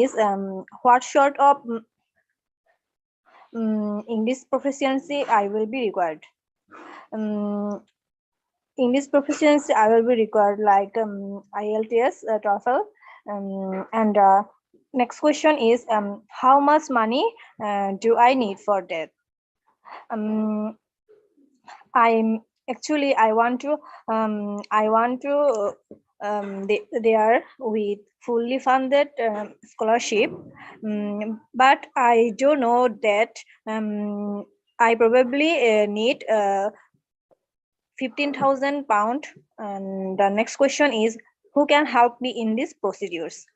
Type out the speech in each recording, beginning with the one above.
is what sort of English proficiency I will be required. English proficiency I will be required like IELTS, TOEFL, and next question is how much money do I need for that? I want to they are with fully funded scholarship, but I do know that I probably need 15,000 pound. And the next question is who can help me in these procedures?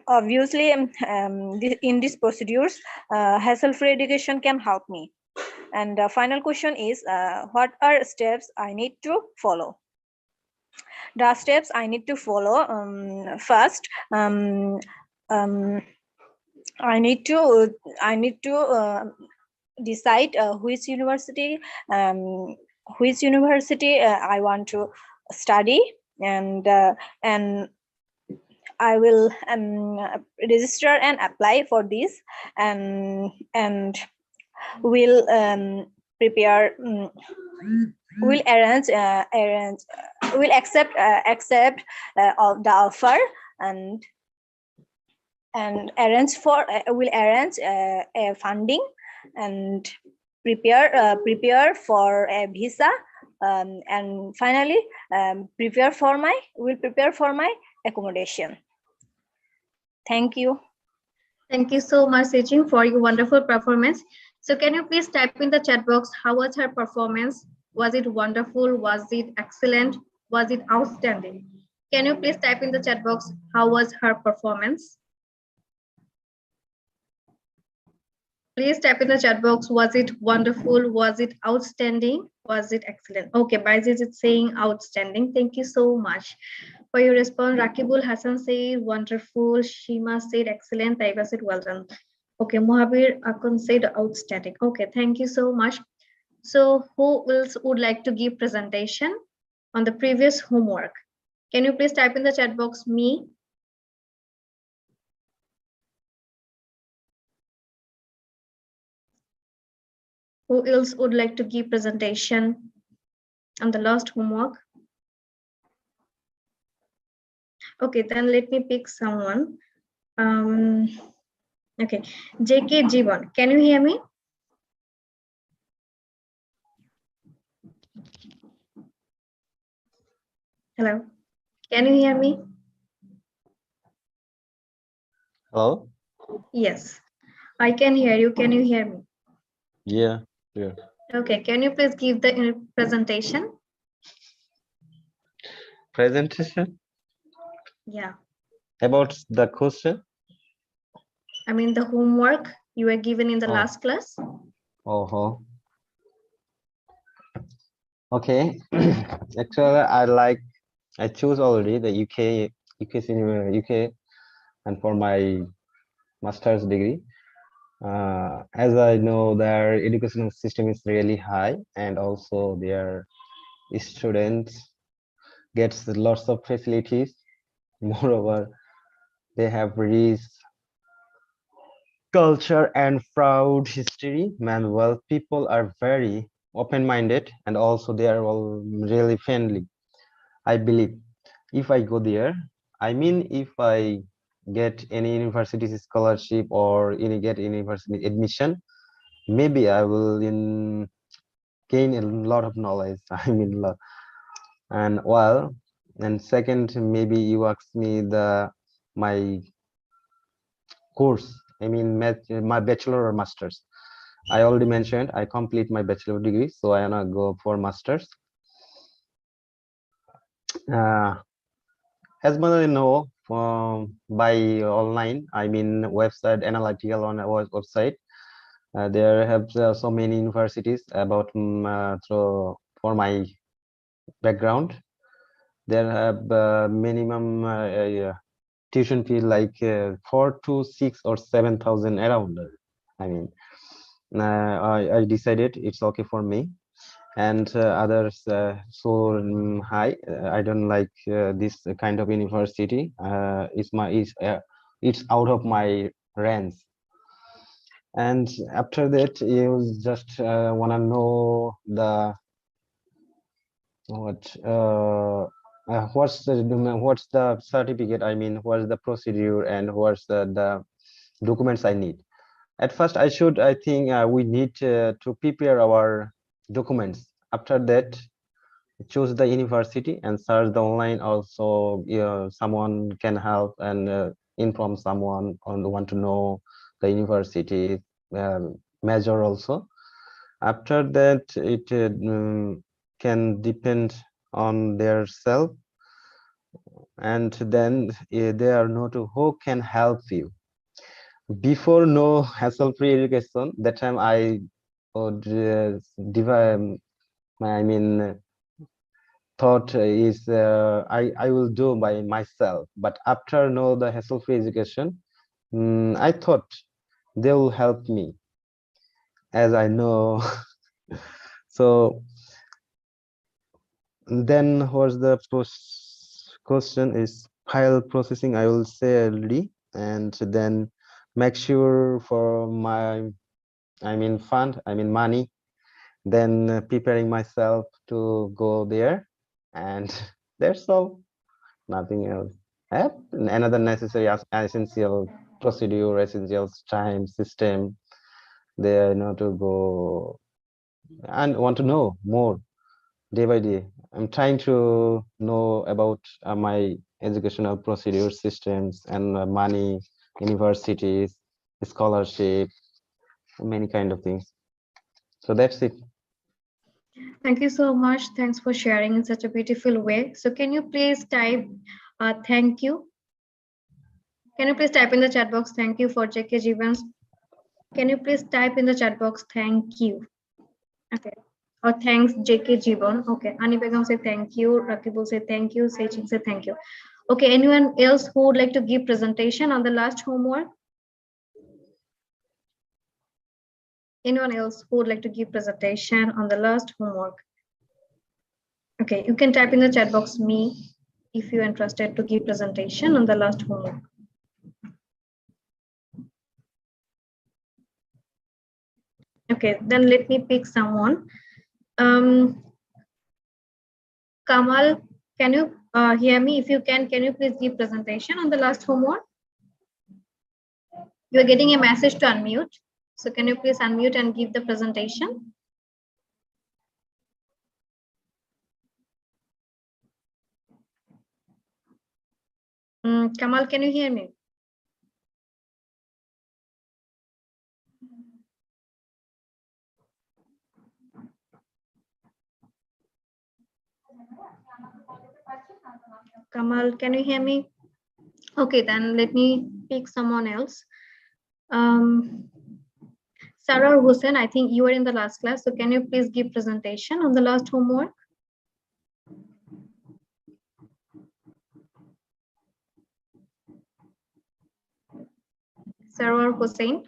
Obviously, in these procedures, hassle-free education can help me. And the final question is what are steps I need to follow? The steps I need to follow, first, I need to decide which university I want to study, and I will register and apply for this, and will prepare, will accept of the offer, and will arrange a funding, and prepare for a visa, and finally prepare for my accommodation. Thank you. Thank you so much, Sejin, for your wonderful performance. So can you please type in the chat box, how was her performance? Was it wonderful? Was it excellent? Was it outstanding? Can you please type in the chat box, how was her performance? Please type in the chat box, was it wonderful? Was it outstanding? Was it excellent? Okay, Baizis is saying outstanding. Thank you so much for your response. Rakibul Hassan said wonderful. Shima said excellent. Taiba said well done. Okay, Mohabir Akun said outstanding. Okay, thank you so much. So who else would like to give presentation on the previous homework? Can you please type in the chat box, me? Who else would like to give presentation on the last homework? Okay, then let me pick someone. Okay, JK Jivan, can you hear me? Hello, can you hear me? Hello? Yes, I can hear you. Can you hear me? Yeah, yeah. Okay, can you please give the presentation? Presentation? Yeah. About the question? I mean the homework you were given in the last class. Okay. Actually, I choose already the UK, and for my master's degree. As I know, their educational system is really high, and also their students gets lots of facilities. Moreover, they have rich culture and proud history. Manuel people are very open-minded, and also they are all really friendly. I believe if I go there, if I get any university scholarship or get university admission, maybe I will gain a lot of knowledge. And second, maybe you ask me my course, my bachelor or master's. I already mentioned I complete my bachelor degree, so I wanna go for master's. As much as I know, by online, website, analytical on a website, there have so many universities about for my background. There have minimum tuition fee like 4 to 6 or 7,000 around. I decided it's okay for me, and others so high. I don't like this kind of university. Is it's out of my range. And after that, you just want to know the what's the certificate, I mean, what's the procedure and what's the documents I need. At first, I think we need to prepare our documents. After that, choose the university and search the online. Also, someone can help and inform someone on the want to know the university major also. After that, it can depend on their self, and then they are know to who can help you. Before no hassle-free education, that time I would thought is I will do by myself. But after know the hassle-free education, I thought they will help me, as I know. So then what's the question is file processing, I will say early, and then make sure for my money, then preparing myself to go there, and that's all, nothing else. Another necessary essential procedure, essential time system, they know to go and want to know more day by day. I'm trying to know about my educational procedure systems and money, universities, scholarship, many kind of things. So that's it. Thank you so much. Thanks for sharing in such a beautiful way. So can you please type thank you? Can you please type in the chat box thank you for JK Jivans? Can you please type in the chat box thank you? Okay. Or thanks JK Jivan. Okay. Ani Begum say thank you. Rakibul say thank you. Seching say thank you. Okay. Anyone else who would like to give presentation on the last homework? Anyone else who would like to give presentation on the last homework? Okay, you can type in the chat box me if you're interested to give presentation on the last homework. Okay, then let me pick someone. Kamal, can you hear me? If you can you please give presentation on the last homework? You're getting a message to unmute. So can you please unmute and give the presentation? Kamal, can you hear me? Kamal, can you hear me? Okay, then let me pick someone else. Sarah or Hussein, I think you were in the last class. So can you please give presentation on the last homework? Sarah or Hussein?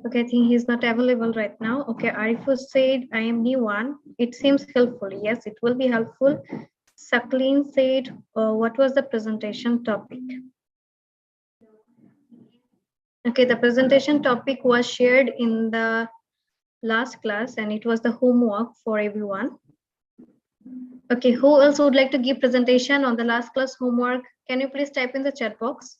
Okay, I think he's not available right now. Okay, Arifus said, I am new one. It seems helpful. Yes, it will be helpful. Sakleen said, what was the presentation topic? Okay, the presentation topic was shared in the last class and it was the homework for everyone. Okay, who else would like to give presentation on the last class homework? Can you please type in the chat box?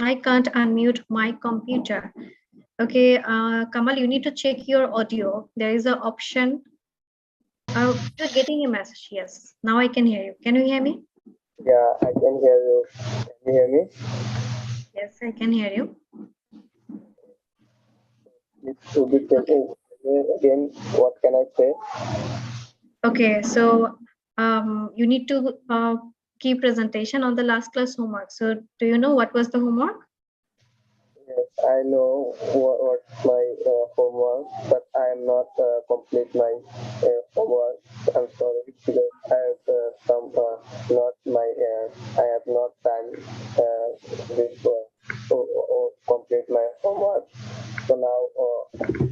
I can't unmute my computer. Okay, Kamal, you need to check your audio. There is an option. You're getting a message. Yes, now I can hear you. Can you hear me? Yeah, I can hear you. Can you hear me? Yes, I can hear you. To be telling again, what can I say? Okay, so you need to keep presentation on the last class homework. So do you know what was the homework? Yes. I know what's my homework, but I am not complete my homework. I'm sorry because I have some not my I have not done this complete my homework. So now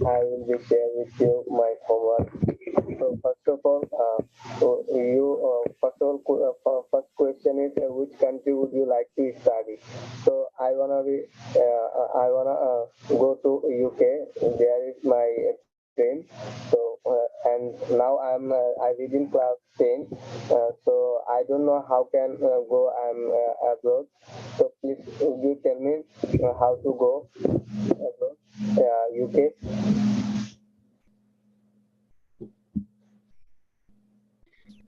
I will be share with you my homework. So first of all, first question is which country would you like to study? So I wanna go to UK. There is my dream. So and now I read in class 10. So I don't know how can go. I'm abroad. So please you tell me how to go abroad, UK.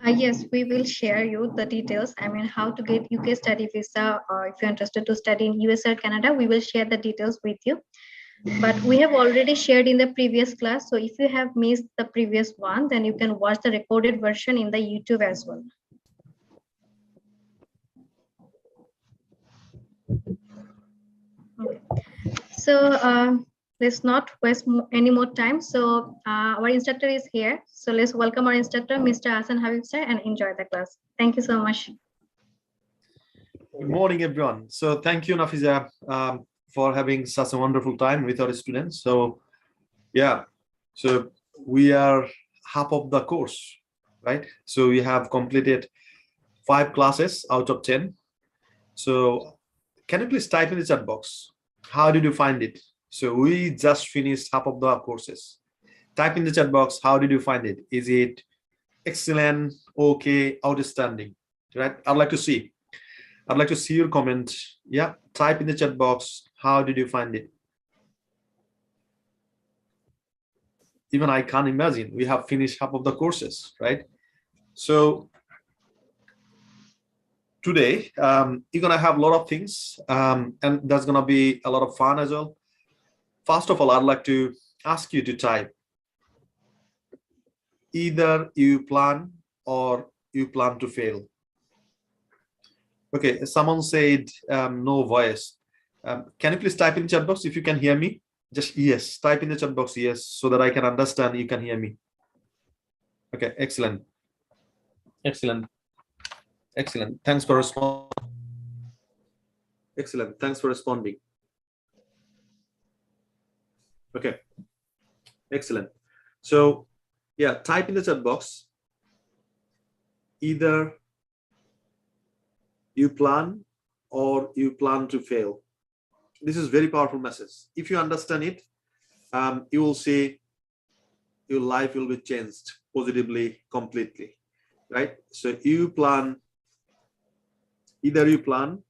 Yes, we will share you the details. I mean, how to get UK study visa, or if you're interested to study in US or Canada, we will share the details with you. But we have already shared in the previous class. So if you have missed the previous one, then you can watch the recorded version in the YouTube as well. Okay. So let's not waste any more time. So our instructor is here. So let's welcome our instructor, Mr. Hasan Habib sir, and enjoy the class. Thank you so much. Good morning, everyone. So thank you, Nafiza, for having such a wonderful time with our students. So yeah, so we are half of the course, right? So we have completed 5 classes out of 10. So can you please type in the chat box? How did you find it? So we just finished half of the courses. Type in the chat box. How did you find it? Is it excellent, okay, outstanding, right? I'd like to see your comment. Yeah, type in the chat box. How did you find it? Even I can't imagine. We have finished half of the courses, right? So today, you're gonna have a lot of things, and that's gonna be a lot of fun as well. First of all, I'd like to ask you to type either you plan or you plan to fail. Okay, someone said no voice. Can you please type in the chat box if you can hear me? Just yes, type in the chat box yes, so that I can understand you can hear me. Okay, excellent. Excellent. Excellent. Thanks for responding. Excellent. Thanks for responding. Okay. Excellent. So yeah, type in the chat box either you plan or you plan to fail. This is very powerful message. If you understand it, you will see your life will be changed positively, completely, right? So you plan, either you plan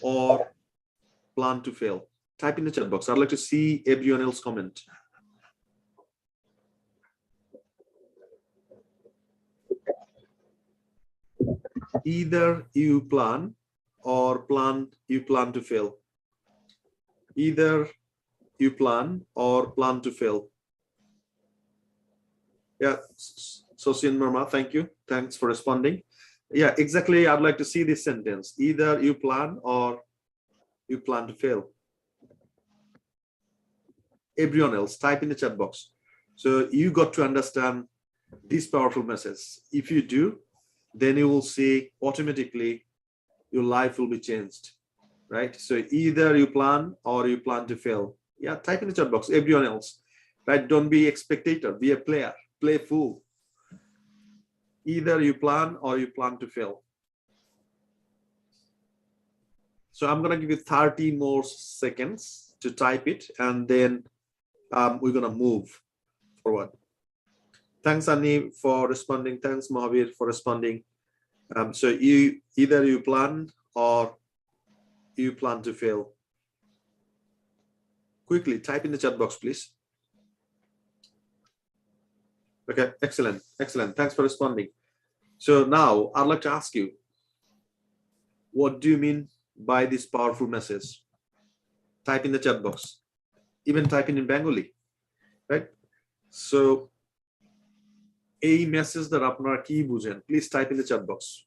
or plan to fail. Type in the chat box. I'd like to see everyone else comment. Either you plan or you plan to fail. Either you plan or plan to fail. Yeah, Sosien Murma, thank you. Thanks for responding. Yeah, exactly. I'd like to see this sentence. Either you plan or you plan to fail. Everyone else, type in the chat box. So you got to understand this powerful message. If you do, then you will see automatically your life will be changed, right? So either you plan or you plan to fail. Yeah, type in the chat box. Everyone else, right? Don't be a spectator, be a player, play fool. Either you plan or you plan to fail. So I'm gonna give you 30 more seconds to type it, and then we're gonna move forward. Thanks, Annie, for responding. Thanks, Mahavir, for responding. So either you plan or you plan to fail. Quickly type in the chat box, please. Okay, excellent, excellent. Thanks for responding. So now I'd like to ask you, what do you mean by this powerful message? Type in the chat box. Even type in Bengali, right? So a message that apnara ki bujen, please type in the chat box.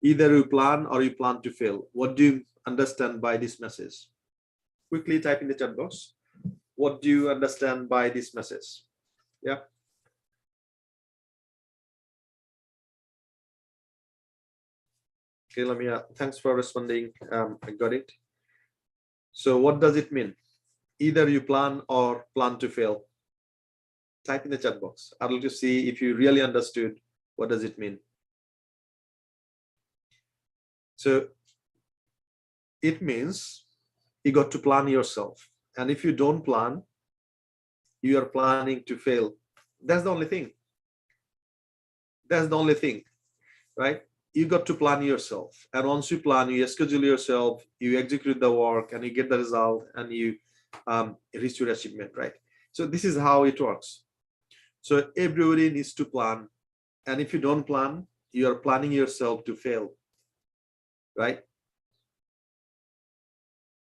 Either you plan or you plan to fail. What do you understand by this message? quickly type in the chat box. What do you understand by this message? Yeah. Okay, Lamia, thanks for responding. I got it. So what does it mean? Either you plan or plan to fail. Type in the chat box. I'd like to see if you really understood what does it mean. So it means you got to plan yourself. And if you don't plan, you are planning to fail. That's the only thing. That's the only thing, right? You got to plan yourself. And once you plan, you schedule yourself, you execute the work, and you get the result, and you reach your achievement, right? So this is how it works. So everybody needs to plan. And if you don't plan, you are planning yourself to fail, right?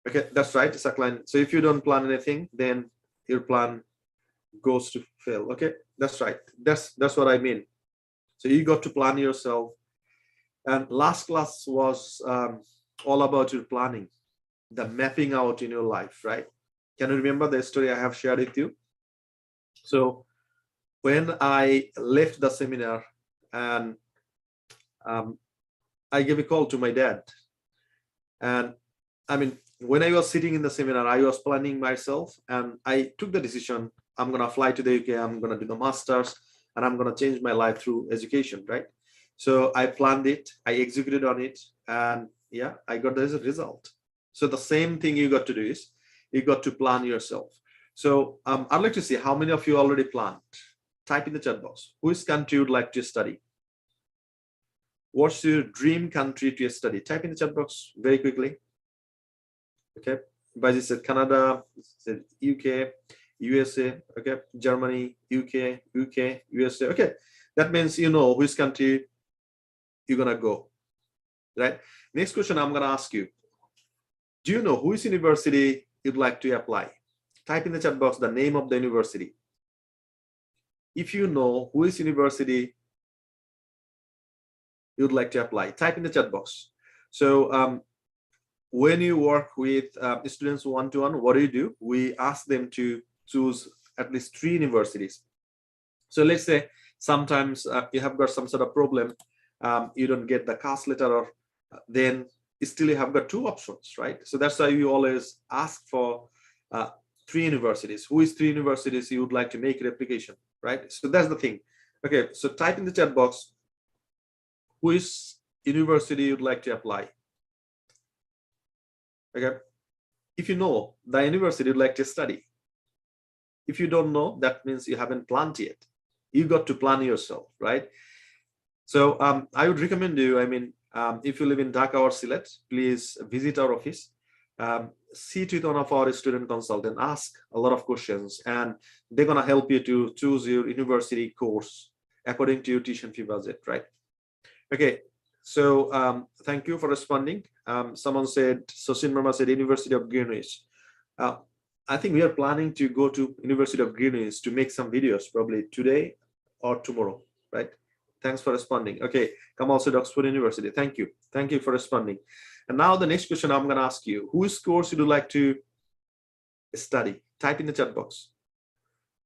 Okay, that's right, Saklan. So if you don't plan anything, then your plan goes to fail. Okay, that's right. That's what I mean. So you got to plan yourself. And last class was all about your planning, the mapping out in your life, right? Can you remember the story I have shared with you? So when I left the seminar and I gave a call to my dad, and I mean, when I was sitting in the seminar, I was planning myself, and I took the decision, I'm going to fly to the UK, I'm going to do the master's, and I'm going to change my life through education, right? So I planned it, I executed on it, and yeah, I got the result. So the same thing you got to do is you got to plan yourself. So I'd like to see how many of you already planned. Type in the chat box. Which country would like to study? What's your dream country to study? Type in the chat box very quickly. Okay, Baji said Canada, said UK, USA, okay, Germany, UK, USA. Okay, that means you know which country you're gonna go, right? Next question I'm gonna ask you. Do you know which university you'd like to apply? Type in the chat box the name of the university. If you know which university you'd like to apply, type in the chat box. So when you work with students one-to-one, what do? We ask them to choose at least 3 universities. So let's say sometimes you have got some sort of problem, you don't get the cast letter, or then still you have got 2 options, right? So that's why you always ask for 3 universities. Who is 3 universities you would like to make an application, right? So that's the thing. Okay, so type in the chat box which university you'd like to apply. Okay, if you know the university you'd like to study. If you don't know, that means you haven't planned yet. You got to plan yourself, right? So I would recommend you, I mean, if you live in Dhaka or Sylhet, please visit our office, sit with one of our student consultants, ask a lot of questions, and they're gonna help you to choose your university course according to your tuition fee budget, right? Okay, so thank you for responding. Someone said, Sosin Mama said, University of Greenwich. I think we are planning to go to University of Greenwich to make some videos probably today or tomorrow, right? Thanks for responding. Okay, Kamal said Oxford University. Thank you. Thank you for responding. And now the next question I'm going to ask you, whose course would you like to study? Type in the chat box.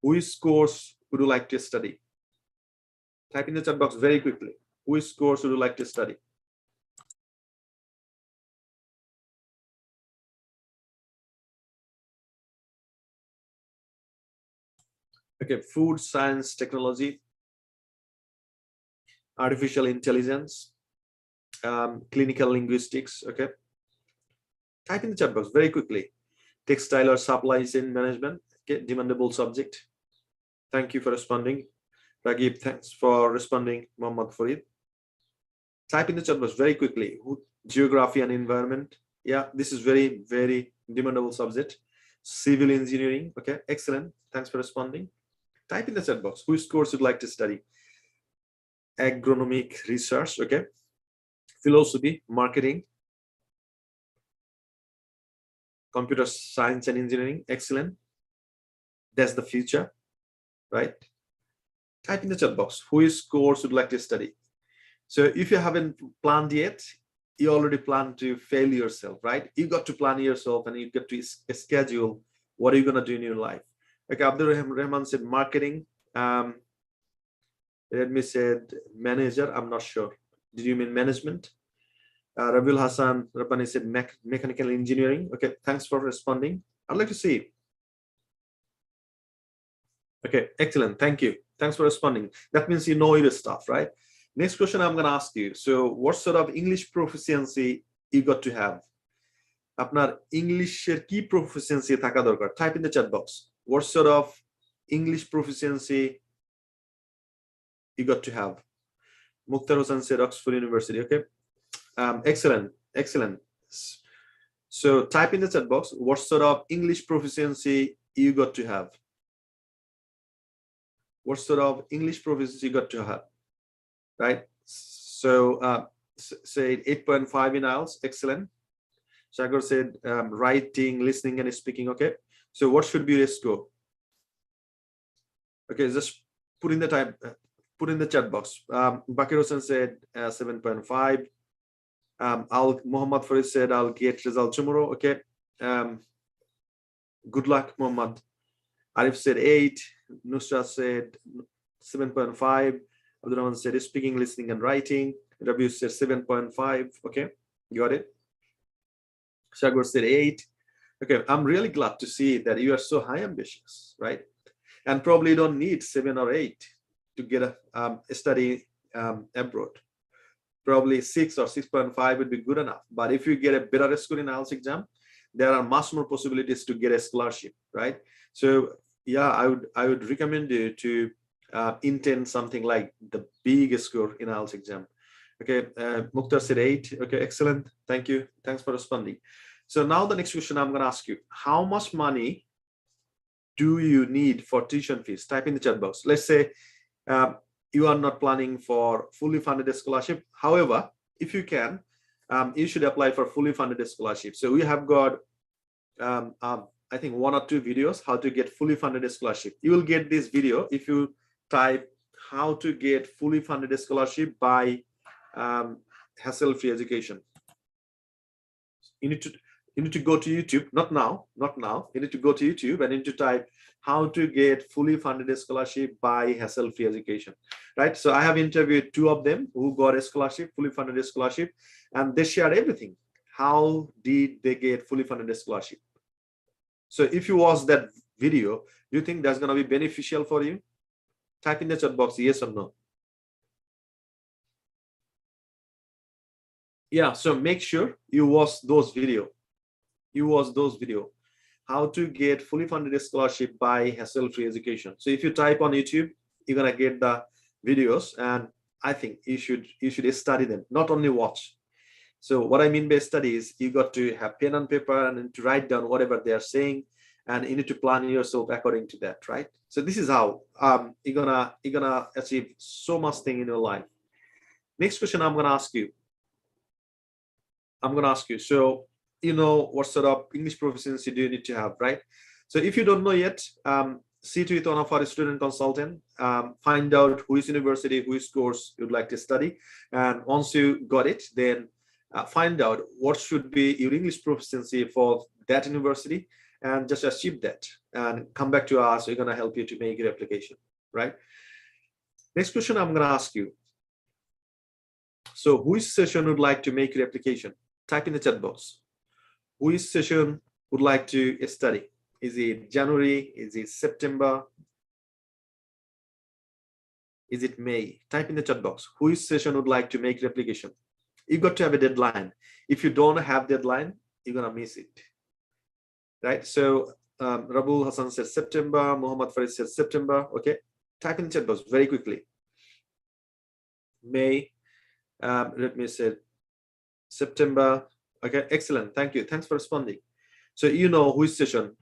Which course would you like to study? Type in the chat box very quickly. Which course would you like to study? Okay, food science technology, artificial intelligence, clinical linguistics. Okay, type in the chat box very quickly. Textile or supply chain management. Okay, demandable subject. Thank you for responding. Ragib, thanks for responding. Mohammad Farid. Type in the chat box very quickly. Geography and environment. Yeah, this is very, very demandable subject. Civil engineering. Okay, excellent. Thanks for responding. Type in the chat box which course you'd like to study. Agronomic research. Okay, philosophy, marketing, computer science and engineering. Excellent. That's the future, right? Type in the chat box which course you'd like to study. So if you haven't planned yet, you already plan to fail yourself, right? You got to plan yourself and you got to schedule what are you going to do in your life. Okay, Abdul Rahman said marketing. Redmi said manager. I'm not sure. Did you mean management? Rabil Hassan Rabbani said mechanical engineering. Okay, thanks for responding. I'd like to see. Okay, excellent. Thank you. Thanks for responding. That means you know your stuff, right? Next question I'm going to ask you. So what sort of English proficiency you got to have? Apnar English key proficiency thaka dorkar. Type in the chat box. What sort of English proficiency you got to have? Mukhtar Hussain said Oxford University. Okay. Excellent. Excellent. So type in the chat box. What sort of English proficiency you got to have? What sort of English proficiency you got to have? Right. So say 8.5 in IELTS. Excellent. Shagor said writing, listening, and speaking. Okay. So what should be your score? Okay, just put in the time. Put in the chat box. Bakir Hussain said 7.5. Muhammad Farid said I'll get result tomorrow. Okay. Good luck, Muhammad. Arif said 8. Nusrat said 7.5. Abdurrahman said speaking, listening, and writing. Rabi said 7.5. Okay, got it. Shagor said 8. Okay, I'm really glad to see that you are so high ambitious, right? And probably don't need 7 or 8 to get a study abroad. Probably 6 or 6.5 would be good enough. But if you get a better score in IELTS exam, there are much more possibilities to get a scholarship, right? So yeah, I would recommend you to intend something like the big score in IELTS exam. Okay, Mukhtar said 8. Okay, excellent. Thank you. Thanks for responding. So now the next question I'm going to ask you: how much money do you need for tuition fees? Type in the chat box. Let's say you are not planning for fully funded scholarship. However, if you can, you should apply for fully funded scholarship. So we have got, I think, 1 or 2 videos how to get fully funded scholarship. You will get this video if you type how to get fully funded scholarship by hassle-free education. You need to go to YouTube. Not now. You need to go to YouTube and you need to type how to get fully funded scholarship by hassle-free education, right? So I have interviewed 2 of them who got a scholarship, fully funded scholarship, and they shared everything. How did they get fully funded scholarship? So if you watch that video, do you think that's going to be beneficial for you? Type in the chat box yes or no. Yeah, so make sure you watch those videos. How to get fully funded scholarship by hassle-free education. So if you type on YouTube, you're gonna get the videos, and I think you should study them, not only watch. So what I mean by study is you got to have pen and paper and to write down whatever they are saying, and you need to plan yourself according to that, right? So this is how you're gonna achieve so much thing in your life. Next question I'm gonna ask you. So you know what sort of English proficiency do you need to have, right? So if you don't know yet, sit with one of our student consultant, find out which university, which course you'd like to study, and once you got it, then find out what should be your English proficiency for that university, and just achieve that and come back to us. We're going to help you to make your application, right? Next question I'm going to ask you. So which session would like to make your application? Type in the chat box. Which session would like to study? Is it January? Is it September? Is it May? Type in the chat box. Which session would like to make your application? You got to have a deadline. If you don't have deadline, you're gonna miss it, right? So Rabul Hassan says September. Muhammad Farid says September. Okay, type in the chat box very quickly. May. Let me say September. Okay, excellent. Thank you. Thanks for responding. So you know which session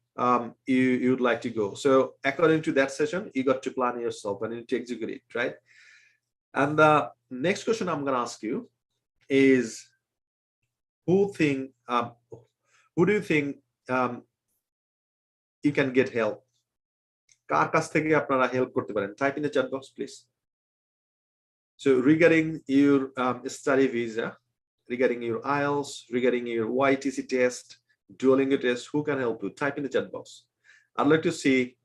you'd like to go. So according to that session, you got to plan yourself and you need to execute it, right? And the next question I'm going to ask you is, who do you think you can get help? Kar kaছ থেকে আপনারা help করতে পারেন? Type in the chat box, please. So regarding your study visa, regarding your IELTS, regarding your YTC test, Duolingo test, who can help you? Type in the chat box. I'd like to see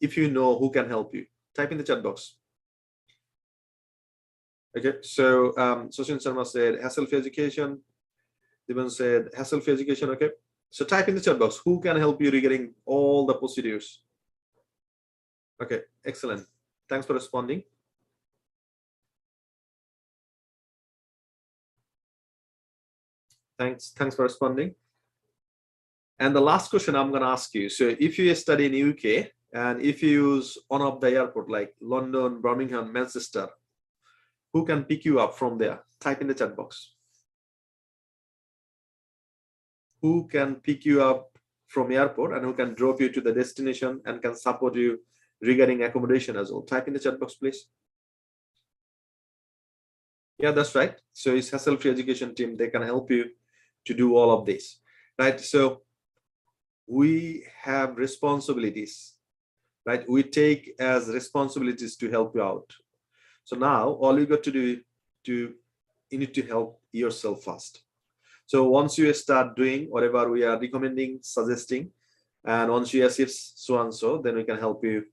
if you know who can help you. Type in the chat box. Okay, so Sachin Sharma said hassle-free education. Divan said hassle-free education. Okay, so type in the chat box who can help you regarding all the procedures. Okay, excellent. Thanks for responding. Thanks for responding. And the last question I'm going to ask you. So if you study in UK and if you use one of the airport like London, Birmingham, Manchester, who can pick you up from there? Type in the chat box. Who can pick you up from airport and who can drop you to the destination and can support you regarding accommodation as well? Type in the chat box, please. Yeah, that's right. So it's hassle-free education team. They can help you to do all of this, right? So we have responsibilities, right? We take as responsibilities to help you out. So now all you got to do you need to help yourself first. So once you start doing whatever we are recommending, suggesting, and once you assess so and so, then we can help you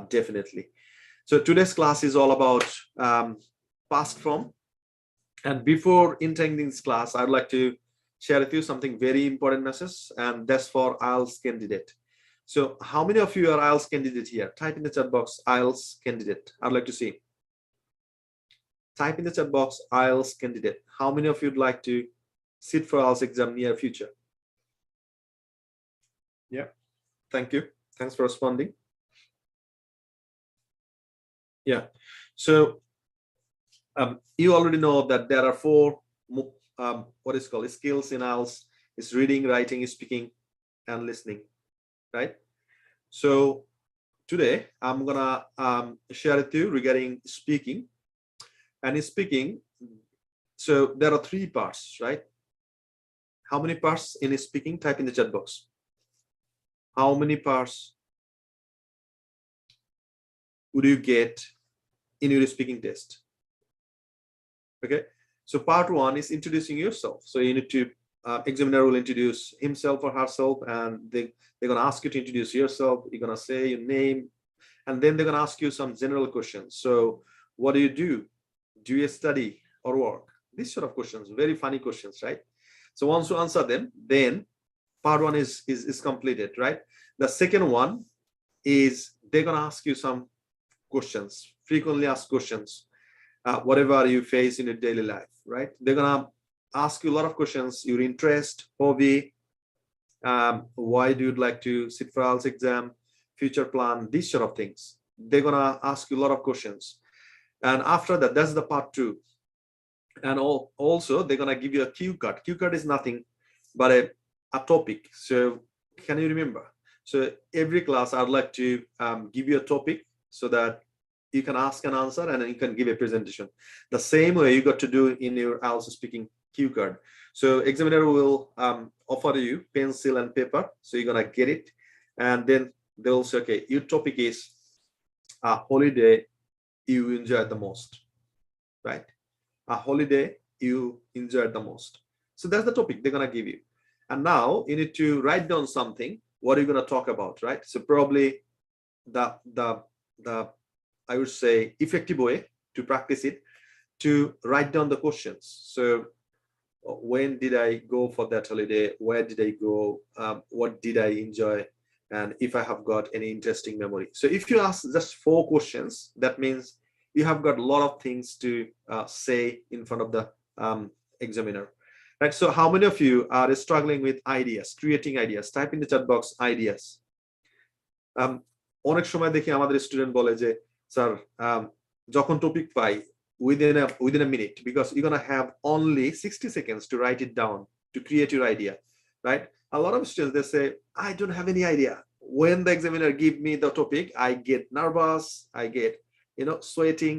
definitely. So today's class is all about past form. And before entering this class, I'd like to share with you something very important message, and that's for IELTS candidate. So how many of you are IELTS candidate here? Type in the chat box IELTS candidate. I'd like to see. Type in the chat box IELTS candidate. How many of you would like to sit for IELTS exam near future? Yeah, thank you. Thanks for responding. Yeah, so you already know that there are 4 what is called skills in IELTS. It's reading, writing, speaking, and listening, right? So today I'm gonna share with you regarding speaking. And in speaking, so there are 3 parts, right? How many parts in speaking? Type in the chat box. How many parts would you get in your speaking test? Okay, so part 1 is introducing yourself. So you need to examiner will introduce himself or herself, and they're going to ask you to introduce yourself. You're going to say your name, and then they're going to ask you some general questions. So what do you do? Do you study or work? These sort of questions, very funny questions, right? So once you answer them, then part 1 is completed, right? The second one is they're going to ask you some questions, frequently asked questions, whatever you face in your daily life, right? They're going to ask you a lot of questions, your interest, hobby, why do you like to sit for IELTS exam, future plan, these sort of things. They're going to ask you a lot of questions. And after that, that's the part 2. And also they're going to give you a cue card. Cue card is nothing but a topic. So can you remember? So every class I'd like to give you a topic so that you can ask and answer, and then you can give a presentation. The same way you got to do in your IELTS speaking cue card. So examiner will offer you pencil and paper. So you're going to get it. And then they'll say, okay, your topic is a holiday you enjoyed the most, right? A holiday you enjoyed the most. So that's the topic they're going to give you. And now you need to write down something. What are you going to talk about, right? So probably the I would say effective way to practice it, to write down the questions. So when did I go for that holiday? Where did I go? What did I enjoy? And if I have got any interesting memory. So if you ask just 4 questions, that means you have got a lot of things to say in front of the examiner, right? So how many of you are struggling with ideas, creating ideas? Type in the chat box ideas. অনেক সময় দেখি আমাদের student বলে যে sir যখন topic pi within a minute, because you're going to have only 60 seconds to write it down to create your idea, right? A lot of students, they say, I don't have any idea. When the examiner give me the topic, I get nervous, I get, sweating.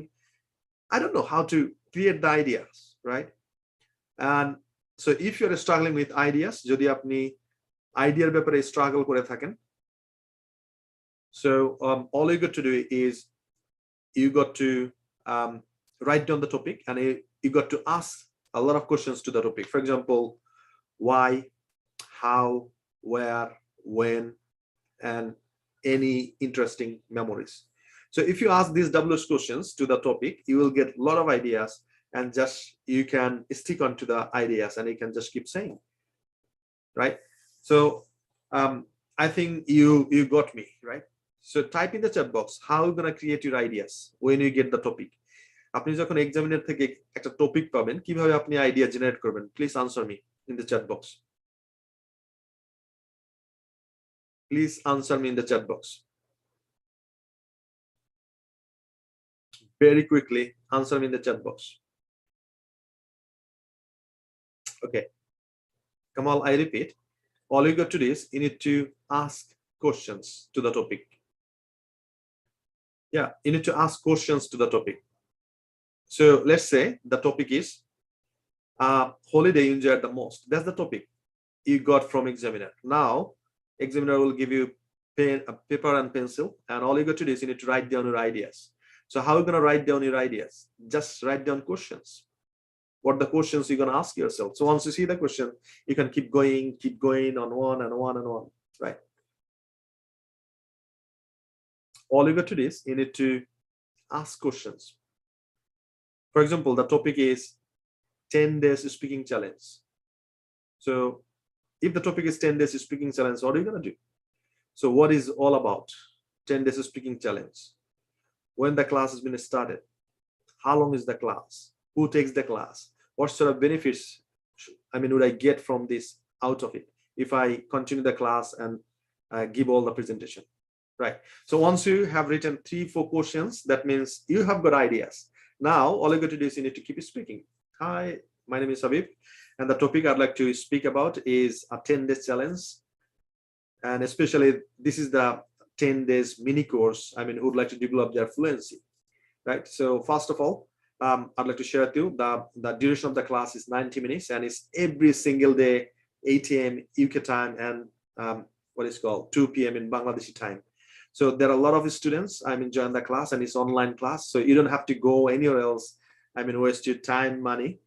I don't know how to create the ideas, right? And so if you're struggling with ideas, যদি আপনি আইডিয়ার ব্যাপারে struggle করে থাকেন, so all you got to do is you got to write down the topic, and you got to ask a lot of questions to the topic. For example, why, how, where, when, and any interesting memories. So if you ask these WH questions to the topic, you will get a lot of ideas, and just you can stick on to the ideas and you can just keep saying, right? So I think you got me, right? So type in the chat box how you're gonna create your ideas when you get the topic. আপনি যখন examiner থেকে একটা topic পাবেন, কিভাবে আপনি idea generate করবেন? Please answer me in the chat box. Please answer me in the chat box. Very quickly, answer me in the chat box. Okay. Kamal, I repeat, all you got to do is you need to ask questions to the topic. Yeah, you need to ask questions to the topic. So let's say the topic is holiday you enjoyed the most. That's the topic you got from examiner. Now, examiner will give you pen, paper and pencil, and all you got to do is you need to write down your ideas. So how are you going to write down your ideas? Just write down questions. What the questions you're going to ask yourself. So once you see the question, you can keep going on one and one and one, right? All you got to do is you need to ask questions. For example, the topic is 10 days speaking challenge. So if the topic is 10 days speaking challenge, what are you going to do? So what is all about 10 days speaking challenge? When the class has been started? How long is the class? Who takes the class? What sort of benefits would I get from this out of it if I continue the class and give all the presentation, right? So once you have written 3-4 questions, that means you have got ideas. Now all you got to do is you need to keep speaking. Hi, my name is Habib, and the topic I'd like to speak about is a 10-day challenge, and especially this is the 10 days mini course who would like to develop their fluency, right? So first of all, I'd like to share with you the duration of the class is 90 minutes, and it's every single day, 8 a.m. UK time and what is called 2 p.m. in Bangladeshi time. So there are a lot of students join the class, and it's online class, so you don't have to go anywhere else waste your time, money.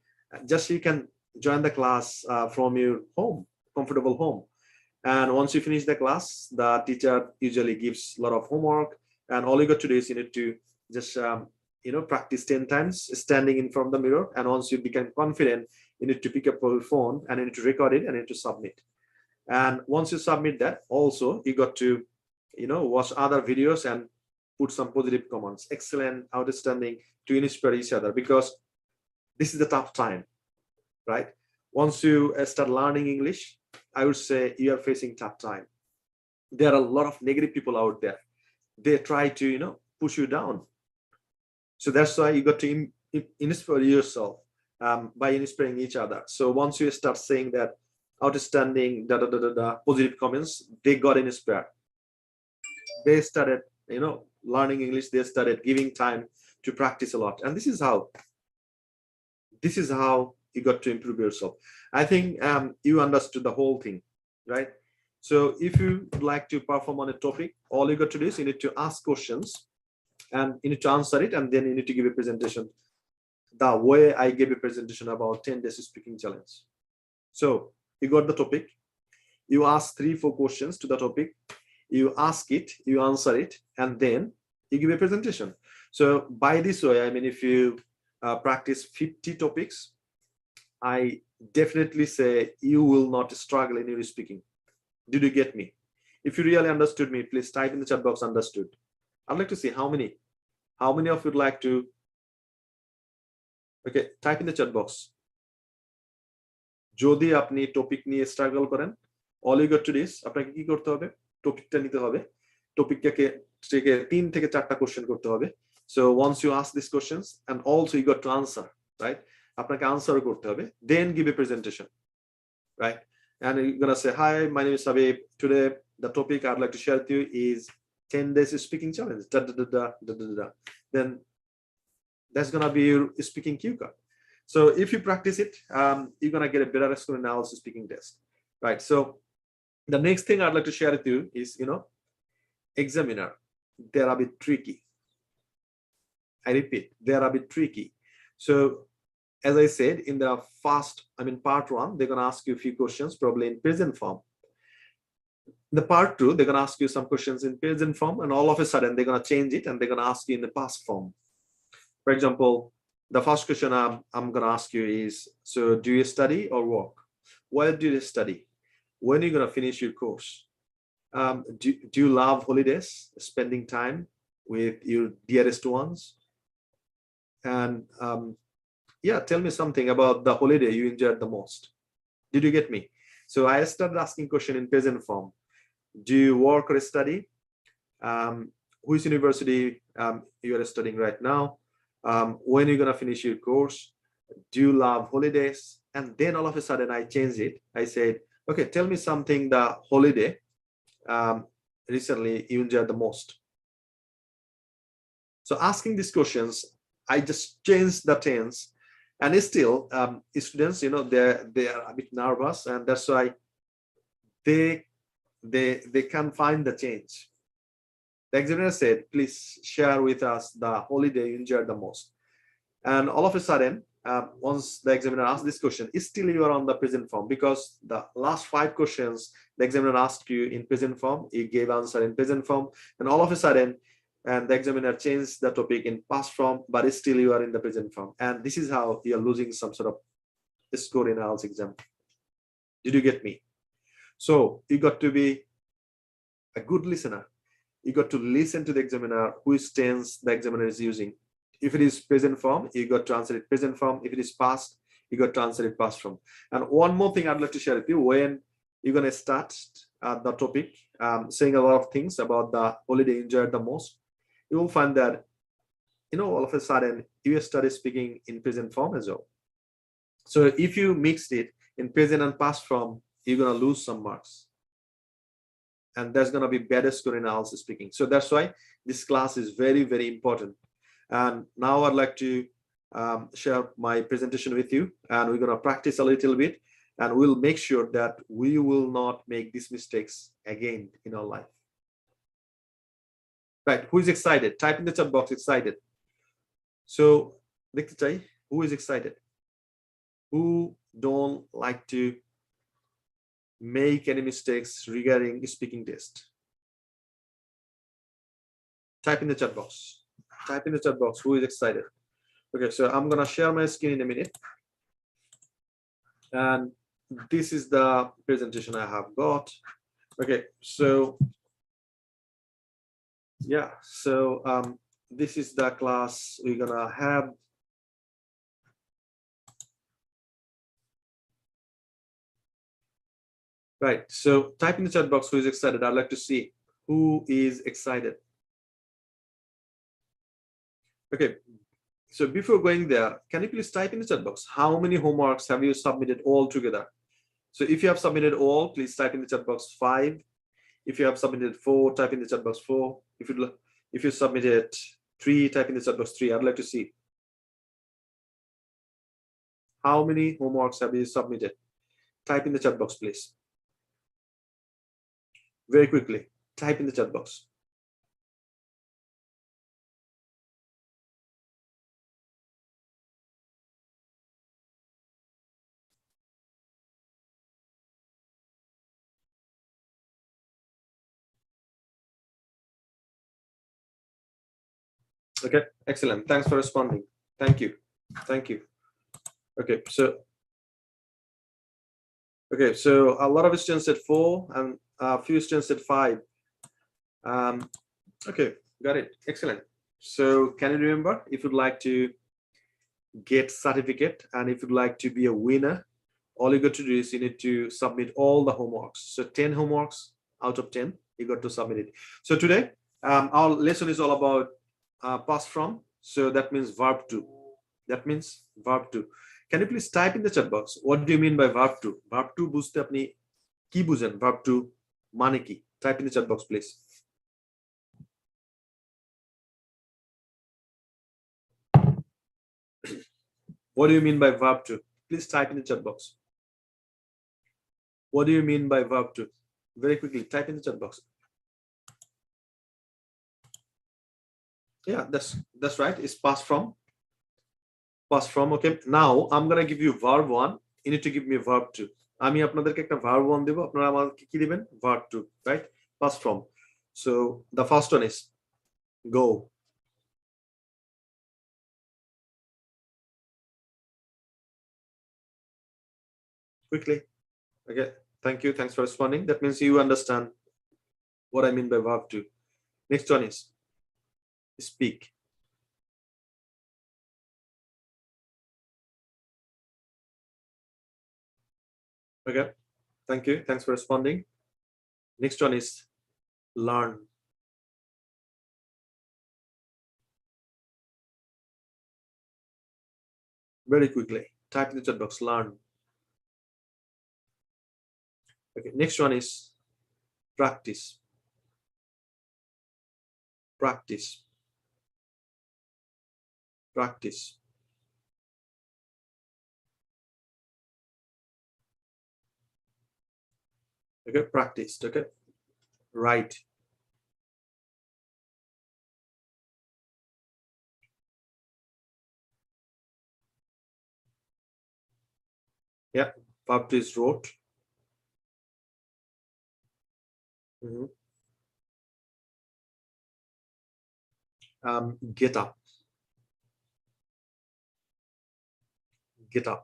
Just you can join the class from your home, comfortable home. And once you finish the class, the teacher usually gives a lot of homework, and all you got to do is you need to just practice 10 times standing in front of the mirror. And once you become confident, you need to pick up your phone and you need to record it and you need to submit. And once you submit that, also you got to watch other videos and put some positive comments, excellent, outstanding, to inspire each other, because this is the tough time, right? Once you start learning English, I would say you are facing tough time. There are a lot of negative people out there. They try to push you down. So that's why you got to inspire yourself by inspiring each other. So once you start saying that outstanding positive comments, they got inspired. They started learning English. They started giving time to practice a lot, and this is how you got to improve yourself. I think you understood the whole thing, right? So if you would like to perform on a topic, all you got to do is you need to ask questions and you need to answer it, and then you need to give a presentation the way I gave a presentation about 10 days speaking challenge. So you got the topic, you ask 3-4 questions to the topic, you ask it, you answer it, and then you give a presentation. So by this way, if you practice 50 topics, I definitely say you will not struggle in your speaking. Did you get me? If you really understood me, please type in the chat box understood. I'd like to see how many of you would like to. Okay, type in the chat box. যদি আপনি topic নিয়ে struggle করেন, all you got to do is আপনাকে কি করতে হবে? টপিকটা নিতে হবে, টপিকটাকে 3 থেকে 4টা কোশ্চেন করতে হবে. So once you ask these questions, and also you got to answer, right? আপনাকে আনসার করতে হবে, then give a presentation, right? And you're gonna say, hi, my name is Habib. Today the topic I'd like to share with you is 10 days speaking challenge. Then that's gonna be your speaking cue card. So if you practice it, you're gonna get a better score analysis speaking test, right? So the next thing I'd like to share with you is examiner. They're a bit tricky. I repeat, they're a bit tricky. So as I said in the part 1, they're going to ask you a few questions probably in present form. In the part 2, they're going to ask you some questions in present form, and all of a sudden they're going to change it and they're going to ask you in the past form. For example, the first question I'm going to ask you is, so do you study or work? Where do you study? When are you going to finish your course? Do you love holidays, spending time with your dearest ones? And yeah, tell me something about the holiday you enjoyed the most. Did you get me? So I started asking question in present form. Do you work or study? Which university you are studying right now? When are you going to finish your course? Do you love holidays? And then all of a sudden I changed it. I said, okay, tell me something the holiday recently you enjoyed the most. So asking these questions, I just changed the tense, and still students, you know, they are a bit nervous, and that's why they can't find the change. The examiner said, please share with us the holiday you enjoyed the most. And all of a sudden, once the examiner asked this question, still you are on the present form, because the last 5 questions the examiner asked you in present form, you gave answer in present form, and all of a sudden, and the examiner changed the topic in past form, but still you are in the present form. And this is how you are losing some sort of score in IELTS exam. Did you get me? So you got to be a good listener. You got to listen to the examiner, which tense the examiner is using. If it is present form, you got to answer it present form. If it is past, you got to answer it past form. And one more thing I'd like to share with you, when you're going to start the topic, saying a lot of things about the holiday you enjoyed the most, you will find that, you know, all of a sudden you started speaking in present form as well. So if you mixed it in present and past form, you're going to lose some marks. And there's going to be better score in IELTS speaking. So that's why this class is very, very important. And now I'd like to share my presentation with you, and we're going to practice a little bit, and we'll make sure that we will not make these mistakes again in our life. Right, who is excited? Type in the chat box, excited. So, who is excited? Who don't like to make any mistakes regarding speaking test? Type in the chat box. Type in the chat box, who is excited? Okay, so I'm gonna share my screen in a minute. And this is the presentation I have got. Okay, so yeah, so this is the class we're gonna have. Right, so type in the chat box who is excited. I'd like to see who is excited. Okay, so before going there, can you please type in the chat box, how many homeworks have you submitted all together? So if you have submitted all, please type in the chat box 5. If you have submitted 4, type in the chat box 4. If you submitted 3, type in the chat box 3. I'd like to see how many homeworks have you submitted. Type in the chat box, please. Very quickly, type in the chat box. Okay, excellent. Thanks for responding. Thank you. Thank you. Okay, so a lot of students said 4 and a few students said 5. Okay, got it. Excellent. So can you remember, if you'd like to get certificate and if you'd like to be a winner, all you got to do is you need to submit all the homeworks. So 10 homeworks out of 10, you got to submit it. So today, our lesson is all about past from. So that means verb to. That means verb to. Can you please type in the chat box, what do you mean by verb to? Verb to বুঝতে আপনি কি বুঝেন? Verb to মানে কি? Type in the chat box, please. What do you mean by verb to? Please type in the chat box. What do you mean by verb to? Very quickly, type in the chat box. Yeah, that's right. It's past from. past from. Okay, now I'm gonna give you verb 1. You need to give me verb 2. আমি আপনাদেরকে একটা verb 1 দেব, আপনারা আমাকে কি দিবেন? verb 2, right? Past from. So the first one is go. Quickly. Okay, thank you. Thanks for responding. That means you understand what I mean by verb 2. Next one is speak. Okay, thank you. Thanks for responding. Next one is learn. Very quickly, type in the chat box, learn. Okay, next one is practice. Practice. Practice. Okay, practiced. Okay, right. Yeah, verb 2 is wrote. Get up. Get up.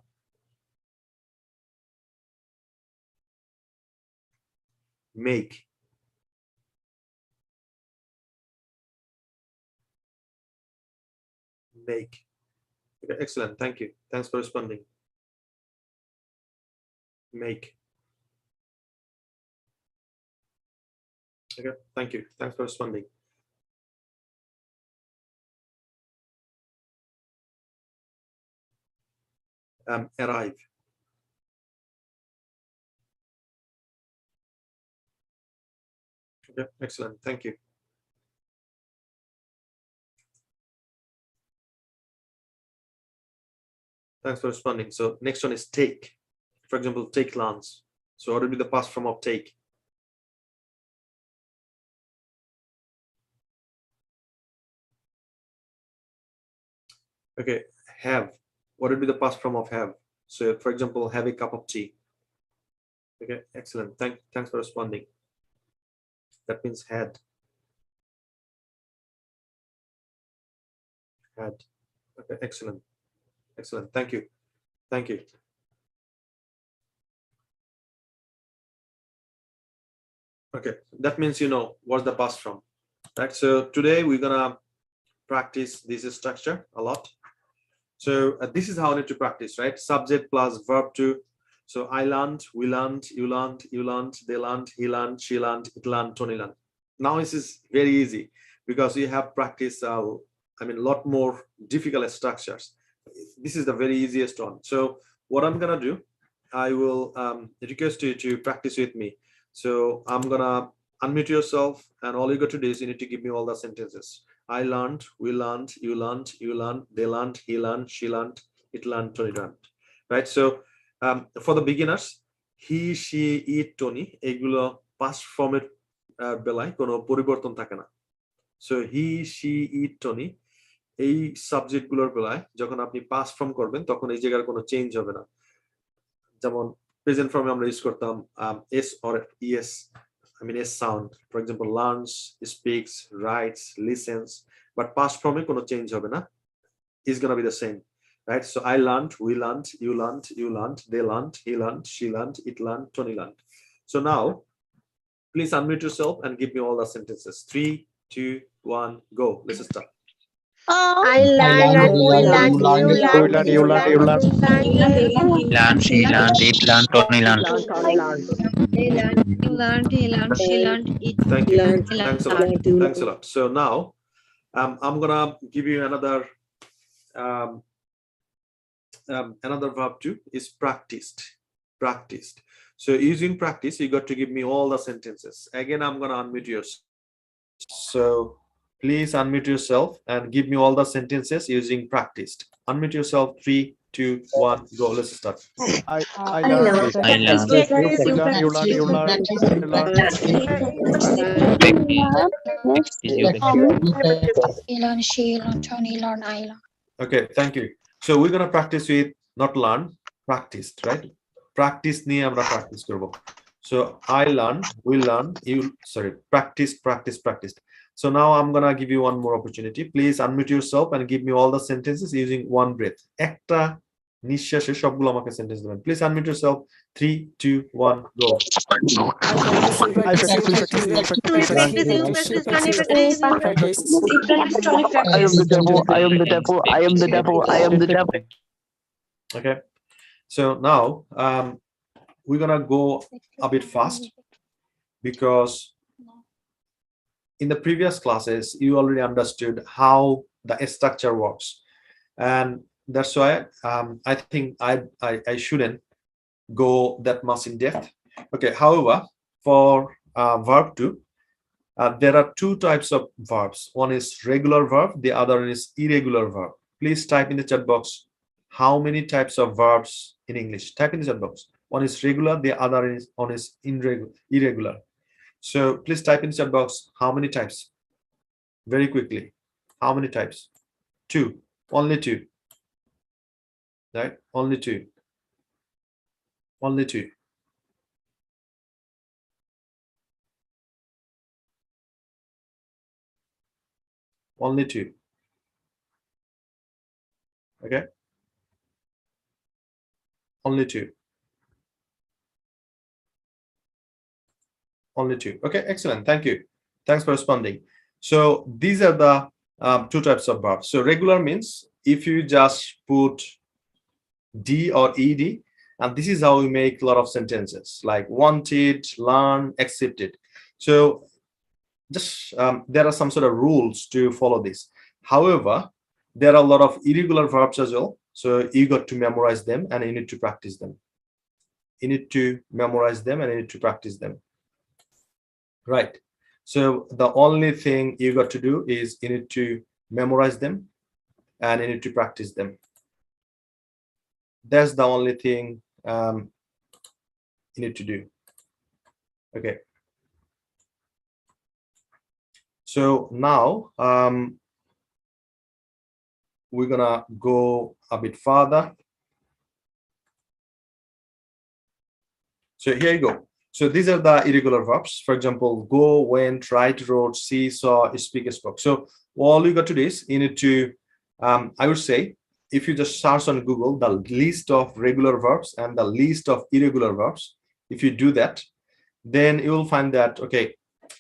Make. Make. Okay, excellent. Thank you. Thanks for responding. Make. Okay, thank you. Thanks for responding. Arrive. Okay, excellent. Thank you. Thanks for responding. So next one is take. For example, take lunch. So what would be the past form of take? Okay, have. What would be the past form of have? So for example, have a cup of tea. Okay, excellent. Thanks for responding. That means had. Had. Okay, excellent. Excellent. Thank you. Thank you. Okay, that means you know what's the past from, right? So today we're gonna practice this structure a lot. So this is how I need to practice, right? Subject plus verb 2. So I learned, we learned, you learned, you learned, they learned, he learned, she learned, it learned, Tony learned. Now this is very easy because we have practiced I mean a lot more difficult structures. This is the very easiest one. So what I'm gonna do, I will request you to practice with me. So I'm gonna unmute yourself, and all you got to do is you need to give me all the sentences. I learned, we learned, you learned, you learned, they learned, he learned, she learned, it learned, Tony learned. Right? So for the beginners, he, she, it, Tony, এগুলো past form এর বেলায় কোনো পরিবর্তন থাকে না। So he, she, it, Tony এই subject গুলোর বেলায় যখন আপনি পাস ফর্ম করবেন তখন এই জায়গার কোনো চেঞ্জ হবে না। যেমন প্রেজেন্ট ফর্মে আমরা ইউজ করতাম S or ES, I mean s sound. For example, learns, speaks, writes, listens. But past form কোনো চেঞ্জ হবে না, is gonna be the same, right? So I learned, we learned, you learned, you learned, they learned, he learned, she learned, it learned, Tony learned. So now please unmute yourself and give me all the sentences. 3, 2, 1, go. Let's start. I learned, we learned, you learned, Learn, she learned, it learned, Tony learned. they learned, you learned, he learned, she learned, it Thank you. learned. Thanks a lot. Thanks a lot. So now I'm gonna give you another another verb too, is practiced. Practiced. So using practice, you got to give me all the sentences. Again, I'm gonna unmute yourself. So please unmute yourself and give me all the sentences using practiced. Unmute yourself. 3, 2, 1, go. Let's start. I learned. He learned, she learned, Tony learned, I learned. Okay, thank you. So we're gonna practice with not learn, practiced, right? Practice niye amra practice korbo. So I learn, we learn, practiced. So now I'm gonna give you one more opportunity. Please unmute yourself and give me all the sentences using one breath. Ekta নিঃশ্বাসে সবগুলো আমাকে sentence দেবেন। Please unmute yourself. 3, 2, 1, go. Okay. So now we're gonna go a bit fast because in the previous classes you already understood how the structure works, and that's why I think I shouldn't go that much in depth. Okay, however, for verb 2, there are two types of verbs. One is regular verb, the other is irregular verb. Please type in the chat box how many types of verbs in English. Type in the chat box. One is regular, the other is irregular. So please type in the chat box how many types. Very quickly. How many types? 2. Only 2. Right? Only 2. Only 2. Only 2. Okay? Only 2. Only 2. Okay, excellent. Thank you. Thanks for responding. So these are the two types of verbs. So regular means if you just put D or ED, and this is how we make a lot of sentences like wanted, learn, accepted. So just there are some sort of rules to follow this. However, there are a lot of irregular verbs as well. So you got to memorize them and you need to practice them. You need to memorize them and you need to practice them. Right. So the only thing you got to do is you need to memorize them and you need to practice them. That's the only thing you need to do. Okay. So now we're gonna go a bit further. So here you go. So these are the irregular verbs. For example, go, went, write, wrote, see, saw, speak, spoke. So all you got to do is you need to, I would say, if you just search on Google the list of regular verbs and the list of irregular verbs, if you do that, then you will find that, okay,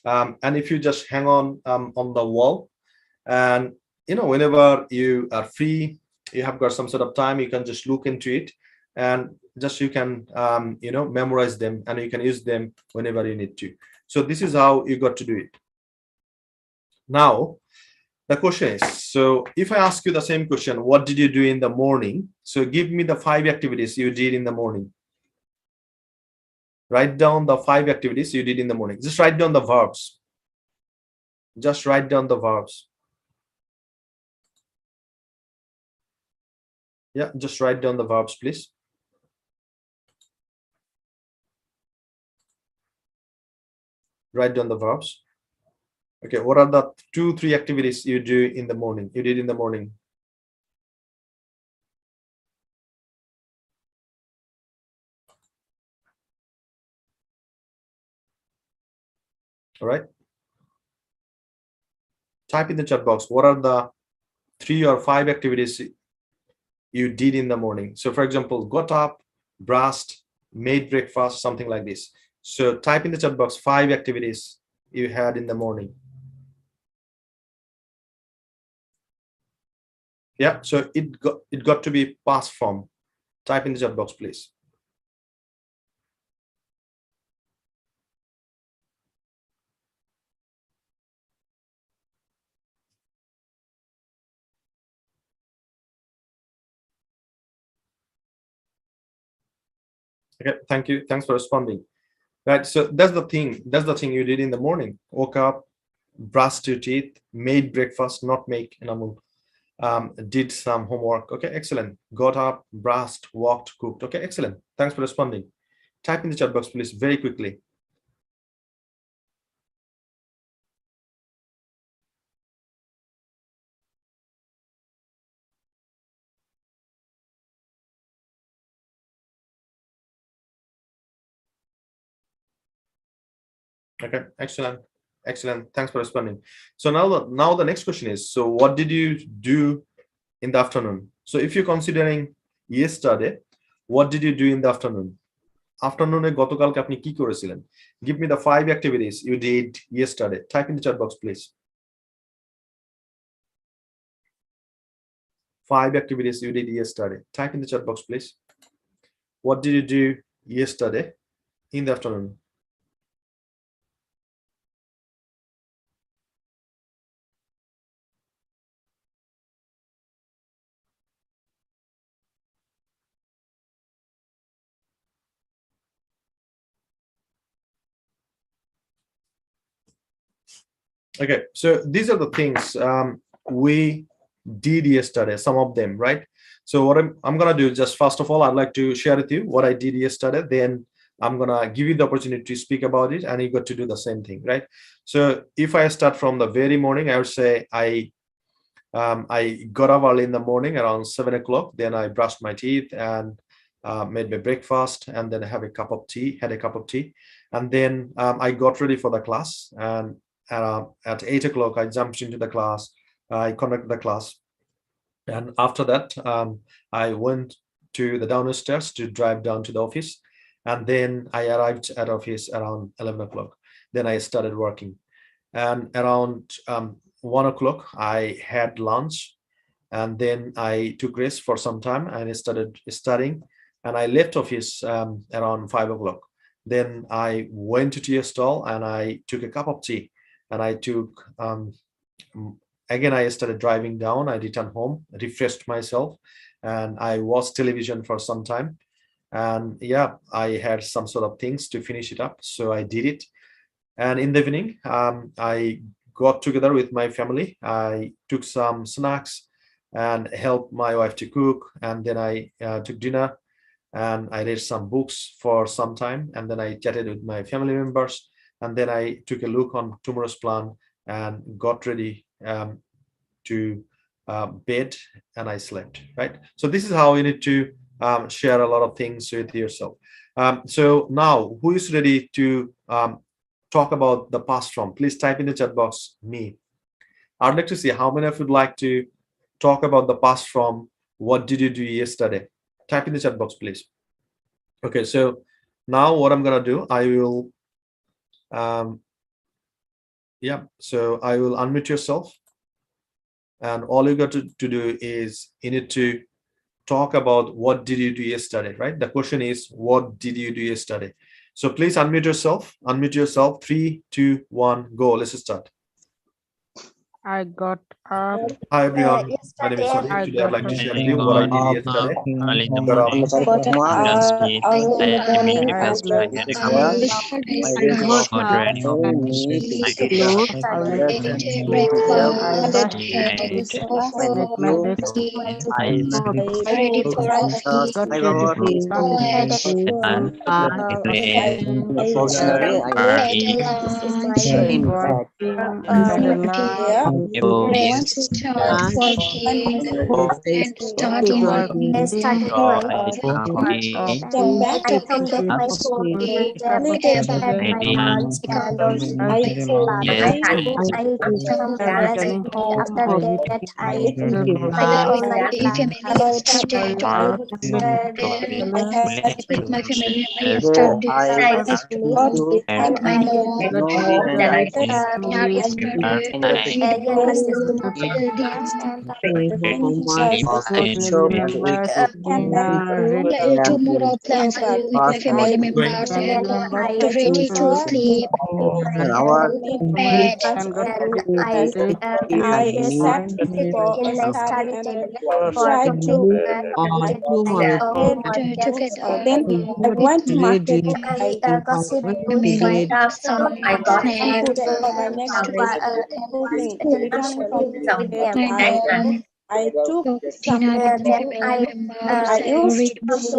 and if you just hang on the wall, and whenever you are free, you have got some sort of time, you can just look into it and just you can memorize them and you can use them whenever you need to. So this is how you got to do it. Now the question is, so if I ask you the same question, what did you do in the morning? So give me the 5 activities you did in the morning. Write down the 5 activities you did in the morning. Just write down the verbs. Just write down the verbs. Yeah, just write down the verbs, please. Write down the verbs. Okay, what are the 2-3 activities you do in the morning? You did in the morning. All right. Type in the chat box. What are the 3 or 5 activities you did in the morning? So for example, got up, brushed, made breakfast, something like this. So type in the chat box 5 activities you had in the morning. Yeah, so it got to be past form. Type in the chat box, please. Okay, thank you. Thanks for responding. Right, so that's the thing. That's the thing you did in the morning. Woke up, brushed your teeth, made breakfast, not make enamel. Did some homework. Okay, excellent. Got up, brushed, walked, cooked. Okay, excellent. Thanks for responding. Type in the chat box, please, very quickly. Okay, excellent, excellent. Thanks for responding. So now the next question is, so what did you do in the afternoon? So if you're considering yesterday, what did you do in the afternoon? Afternoon গতকালকে আপনি কি করেছিলেন? Give me the 5 activities you did yesterday. Type in the chat box, please. 5 activities you did yesterday. Type in the chat box, please. What did you do yesterday in the afternoon? Okay, so these are the things we did yesterday, some of them, right? So what I'm gonna do, just first of all, I'd like to share with you what I did yesterday. Then I'm gonna give you the opportunity to speak about it, and you got to do the same thing, right? So if I start from the very morning, I would say I got up early in the morning around 7 o'clock. Then I brushed my teeth and made my breakfast, and then I had a cup of tea, and then I got ready for the class. And at 8 o'clock, I jumped into the class. I conducted the class, and after that, I went to the downstairs to drive down to the office, and then I arrived at office around 11 o'clock. Then I started working, and around 1 o'clock, I had lunch, and then I took rest for some time, and I started studying, and I left office around 5 o'clock. Then I went to tea stall, and I took a cup of tea, and I took again, I started driving down. I returned home, refreshed myself, and I watched television for some time. And yeah, I had some sort of things to finish it up, so I did it. And in the evening, I got together with my family. I took some snacks and helped my wife to cook, and then I took dinner, and I read some books for some time, and then I chatted with my family members, and then I took a look on tomorrow's plan and got ready to bed, and I slept, right? So this is how you need to share a lot of things with yourself. So now, who is ready to talk about the past form? Please type in the chat box, me. I'd like to see how many of you would like to talk about the past form. What did you do yesterday? Type in the chat box, please. Okay, so now what I'm gonna do, I will yeah, so I will unmute yourself, and all you got to do is you need to talk about what did you do yesterday, right? The question is, what did you do yesterday? So please unmute yourself. 3, 2, 1, go. Let's start. I got up. Hi everyone, my name is Sadiq. Today I'd like to share with you what I did yesterday. Early in the Got up. morning, brushed teeth, I had to make breakfast, I had a cup of tea. Before training of office, I took a Clothes, I shower, left then I brushed I my ate, teeth, I made my breakfast, I got ready for class, then and I ate, started working. I had a lunch, before and after working, so I I did go to my coffee, office, take up, breakfast for the day. ready lunch, yes, After returning home, I visited my grandma. I attended coffee, class, yes, and got dinner with at night, family members, dinner, ready family members and got ready for the day. At this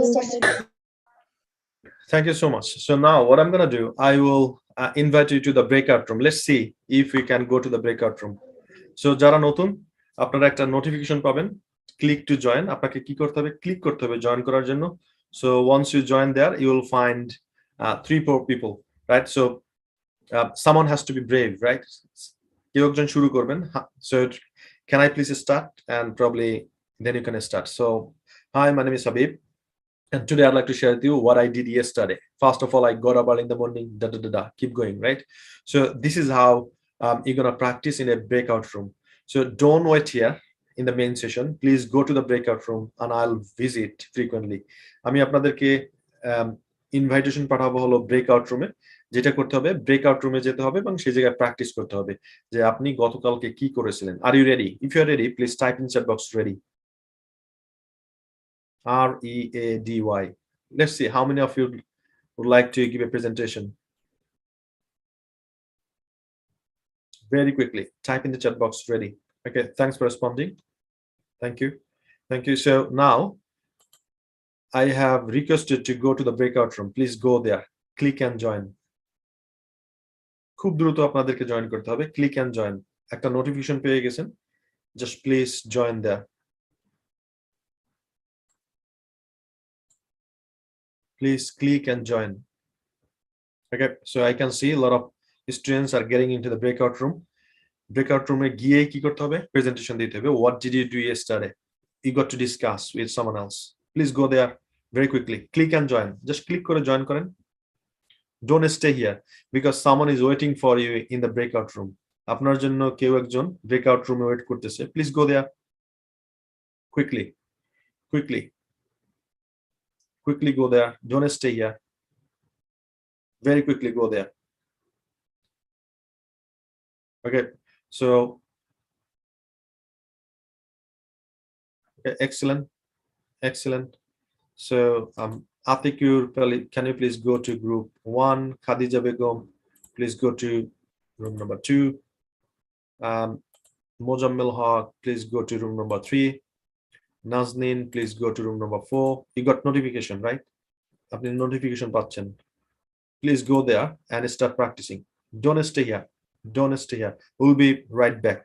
point, Thank you so much. So now what I'm gonna do, I will invite you to the breakout room. Let's see if we can go to the breakout room. So যারা নতুন, আপনারা একটা notification পাবেন, click to join. আপনাকে কি করতে হবে? Click করতে হবে জয়েন করার জন্য. So once you join there, you will find 3-4 people, right? So someone has to be brave, right? So can I please start, and probably then you can start. So hi, my name is Habib, and today I'd like to share with you what I did yesterday. First of all, I got up early in the morning, keep going, right? So this is how you're gonna practice in a breakout room. So don't wait here in the main session. Please go to the breakout room, and I'll visit frequently. আমি আপনাদেরকে invitation পাঠাবো হলো breakout রুমে। যেটা করতে হবে, breakout রুমে যেতে হবে এবং সেই জায়গায় প্র্যাকটিস করতে হবে যে আপনি গতকালকে কি করেছিলেন। Are you ready? If you are ready, please type in chat box ready. READY. Let's see how many of you would like to give a presentation. Very quickly, type in the chat box ready. Okay, thanks for responding. Thank you. Thank you. So now I have requested to go to the breakout room. Please go there. Click and join. খুব দ্রুত আপনাদেরকে join করতে হবে। Click and join. একটা notification পেয়ে গেছেন, just please join there. Please click and join. Okay, so I can see a lot of students are getting into the breakout room. Breakout room e giye ki korte hobe? Presentation dite hobe. What did you do yesterday? You got to discuss with someone else. Please go there very quickly. Click and join. Just click kore join koren. Don't stay here because someone is waiting for you in the breakout room. Apnar jonno keu ekjon breakout room e wait korteche. Please go there quickly. Quickly go there. Don't stay here. Very quickly go there. Okay, so okay, excellent. So Atikur, can you please go to group 1? Khadija Begum, please go to room number 2. Mojammil Haq, please go to room number 3. Nazneen, please go to room number 4. You got notification, right? Apni notification pachen. Please go there and start practicing. Don't stay here. We'll be right back.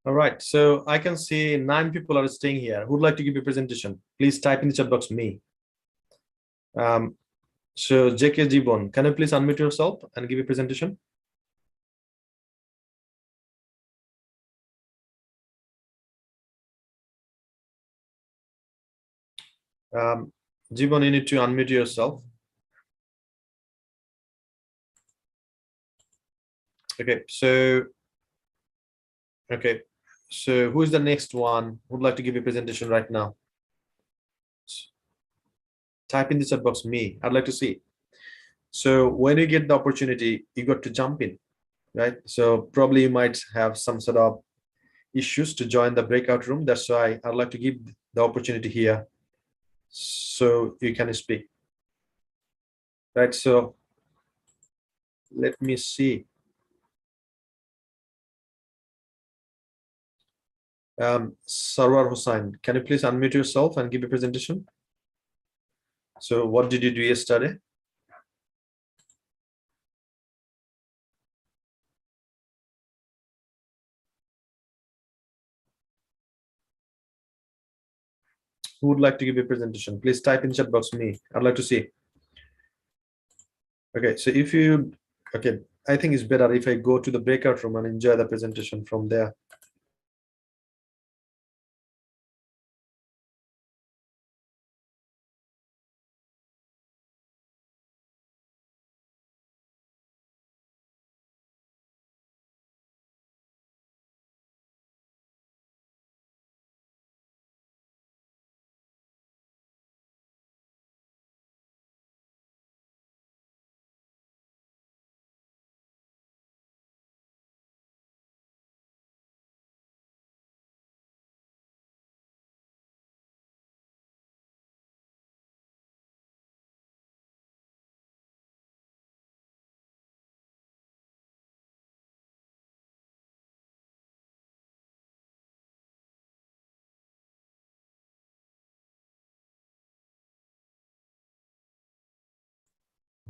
All right, so I can see 9 people are staying here. Who would like to give a presentation? Please type in the chat box me. So JK Jibon, can you please unmute yourself and give a presentation? Jibon, you need to unmute yourself. Okay, so who is the next one who would like to give a presentation right now? Type in the chat box me. I'd like to see. So when you get the opportunity, you got to jump in, right? So probably you might have some sort of issues to join the breakout room. That's why I'd like to give the opportunity here so you can speak. Right, so let me see. Sarwar Hussain, can you please unmute yourself and give a presentation? So what did you do yesterday? Who would like to give a presentation? Please type in chat box me. I'd like to see. Okay, so if you, okay, I think it's better if I go to the breakout room and enjoy the presentation from there.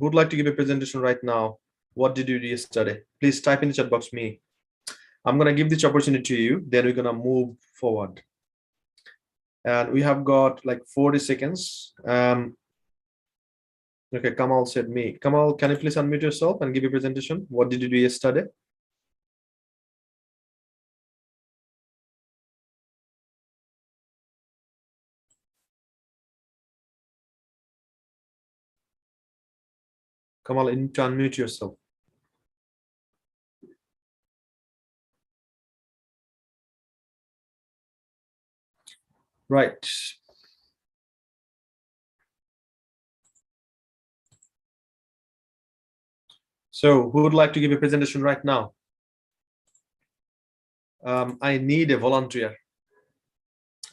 Who would like to give a presentation right now? What did you do yesterday? Please type in the chat box me. I'm going to give this opportunity to you. Then we're going to move forward. And we have got like 40 seconds. Okay, Kamal said me. Kamal, can you please unmute yourself and give a presentation? What did you do yesterday? Kamal, you need to unmute yourself. Right. So who would like to give a presentation right now? I need a volunteer.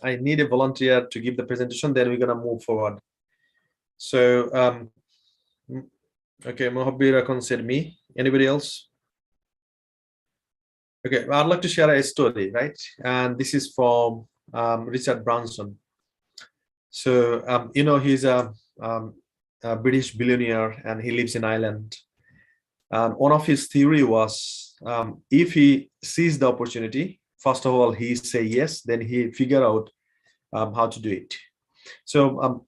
I need a volunteer to give the presentation, then we're going to move forward. So, okay, Mohabir Akon said me. Anybody else? Okay, I'd like to share a story, right? And this is from Richard Branson. So, you know, he's a British billionaire and he lives in Ireland. And one of his theory was if he sees the opportunity, first of all, he say yes, then he figure out how to do it. So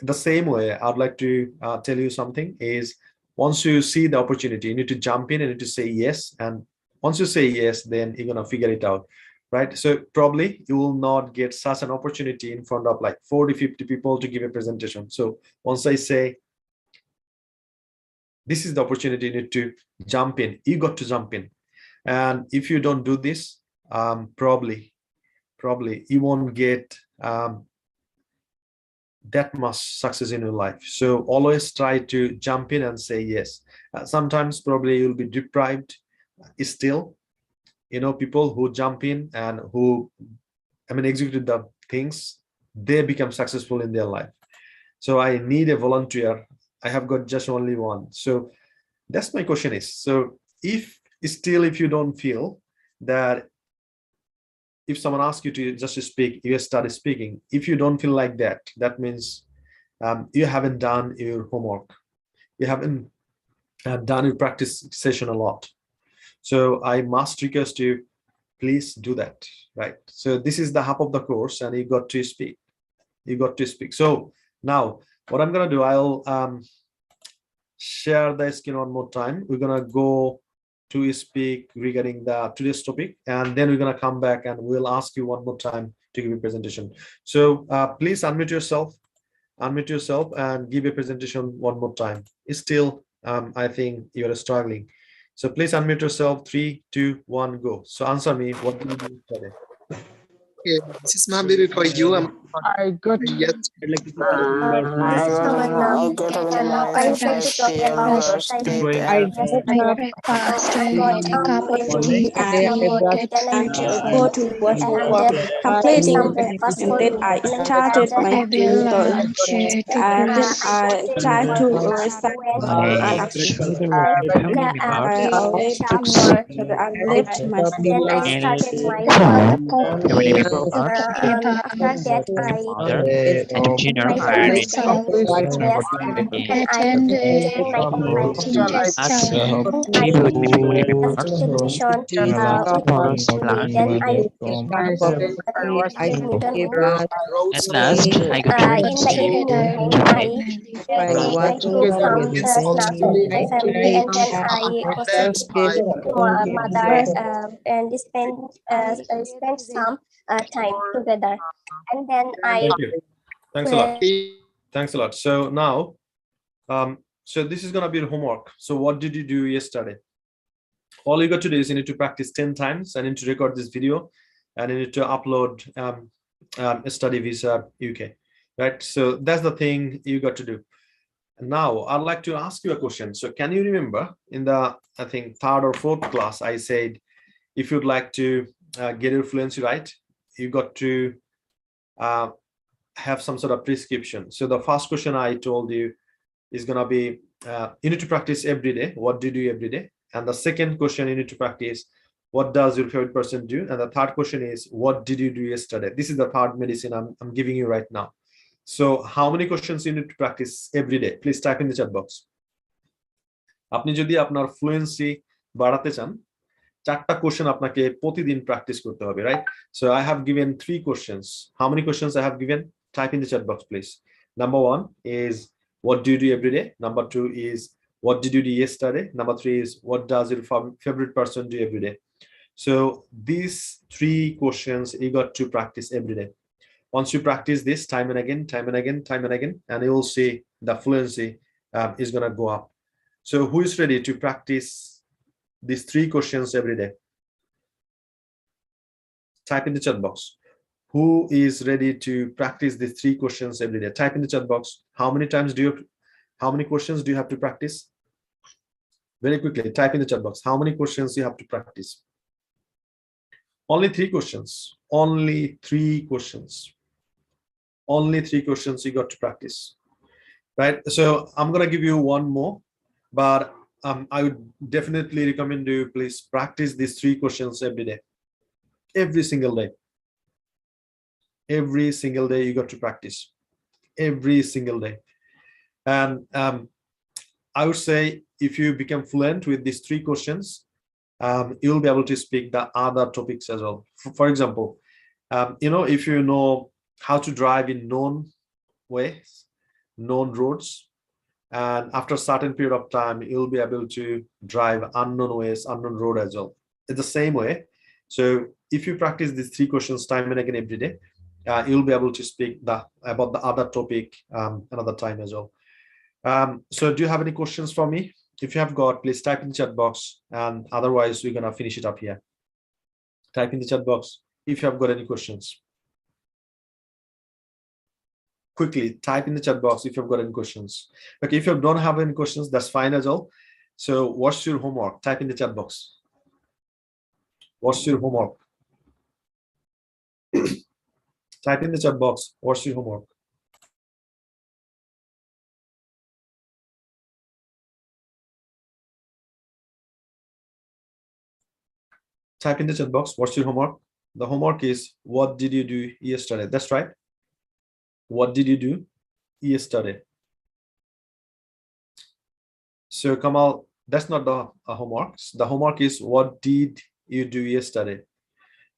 the same way, I'd like to tell you something is once you see the opportunity, you need to jump in and you need to say yes. And once you say yes, then you're going to figure it out, right? So probably you will not get such an opportunity in front of like 40, 50 people to give a presentation. So once I say, this is the opportunity, you need to jump in, you got to jump in. And if you don't do this, probably you won't get that much success in your life. So always try to jump in and say yes. Sometimes probably you'll be deprived still, you know, people who jump in and who, execute the things, they become successful in their life. So I need a volunteer. I have got just only one. So that's my question is, so if you don't feel that, if someone asks you to just speak, you start speaking. If you don't feel like that, that means you haven't done your homework. You haven't done your practice session a lot. So I must request you, please do that, right? So this is the half of the course and you got to speak. You got to speak. So now what I'm going to do, I'll share the screen one more time. We're going to go to speak regarding the today's topic, and then we're going to come back and we'll ask you one more time to give a presentation. So please unmute yourself and give a presentation one more time. It's still I think you're struggling, so please unmute yourself. 3, 2, 1, go. So answer me, what did you do today? Okay, this is Mahabir for you. I got Yes, I'd like to talk about This is Tamanna. I got only And my I would like to first talk year about university typing. I Yes, woke I up breakfast, I got a cup of fluency tea, at today. some I mode. brushed Then I and uh, go to wash and for complete some 5 minutes, breakfast and for then me. I And started then my able tutor, lunch to and then cruise. I tried to recite My and after breakfast. family I members left I left my and then I sleeping and started my family Coffee, members, and after that my I mother, and dinner my are friends ready. some yes And and I attended in my writing test at time. I be with my family asked members, the question was planned. then I I visited Milton gave in a At last, I got to in the Stayed evening there to I bed. I took some snacks with my family and then I proceed to my mother and spend some time together and then I Thank you. Thanks a lot. Thanks a lot. So now, so this is going to be homework. So what did you do yesterday? All you got to do is you need to practice 10 times. I need to record this video and you need to upload study visa UK, right? So that's the thing you got to do. Now I'd like to ask you a question. So can you remember in the, I think, third or fourth class, I said, if you'd like to get your fluency right, you got to have some sort of prescription. So the first question I told you is going to be, you need to practice every day. What do you do every day? And the second question you need to practice, what does your favorite person do? And the third question is, what did you do yesterday? This is the third medicine I'm giving you right now. So how many questions you need to practice every day? Please type in the chat box. আপনি যদি আপনার fluency বাড়াতে চান, চারটা question আপনাকে প্রতিদিন practice করতে হবে, right? So I have given 3 questions. How many questions I have given? Type in the chat box, please. Number 1 is, what do you do every day? Number 2 is, what did you do yesterday? Number 3 is, what does your favorite person do every day? So these 3 questions you got to practice every day. Once you practice this time and again, and you will see the fluency is going to go up. So who is ready to practice these 3 questions every day? Type in the chat box. Who is ready to practice these 3 questions every day? Type in the chat box. How many questions do you have to practice? Very quickly, type in the chat box. How many questions you have to practice? Only 3 questions. Only 3 questions. Only 3 questions you got to practice, right? So I'm going to give you one more, but I would definitely recommend you please practice these 3 questions every day, every single day. Every single day you got to practice, every single day. And I would say if you become fluent with these 3 questions, you'll be able to speak the other topics as well. For example, if you know how to drive in known ways, known roads, and after a certain period of time you'll be able to drive unknown ways, unknown road as well. It's the same way. So if you practice these 3 questions time and again every day, you'll be able to speak about the other topic another time as well. So do you have any questions for me? If you have got, please type in the chat box, and otherwise we're gonna finish it up here. Type in the chat box if you have got any questions. Quickly type in the chat box if you've got any questions. Okay, if you don't have any questions, that's fine as well. So what's your homework? Type in the chat box. What's your homework? Type in the chat box. What's your homework? Type in the chat box. What's your homework? The homework is, what did you do yesterday? That's right. What did you do yesterday? So Kamal, that's not the homework. The homework is, what did you do yesterday?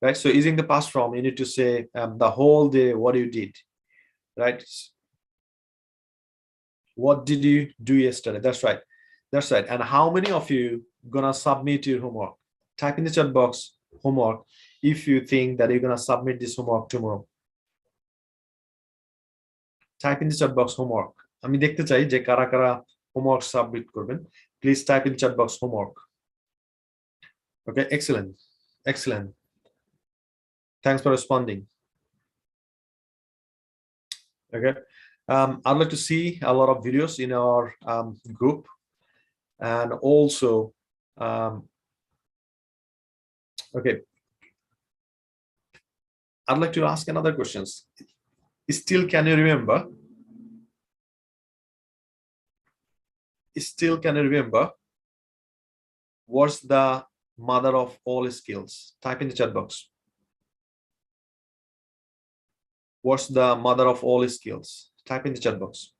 Right? So using the past form, you need to say the whole day what you did, right? What did you do yesterday? That's right. That's right. And how many of you gonna submit your homework? Type in the chat box homework if you think that you're gonna submit this homework tomorrow. Type in the chat box homework. আমি দেখতে চাই যে কারা কারা homework submit করবেন. Please type in chat box homework. Okay, excellent. Excellent. Thanks for responding. Okay. I'd like to see a lot of videos in our group, and also okay, I'd like to ask another questions. Still, can you remember? Still, can you remember what's the mother of all skills? Type in the chat box. What's the mother of all skills? Type in the chat box.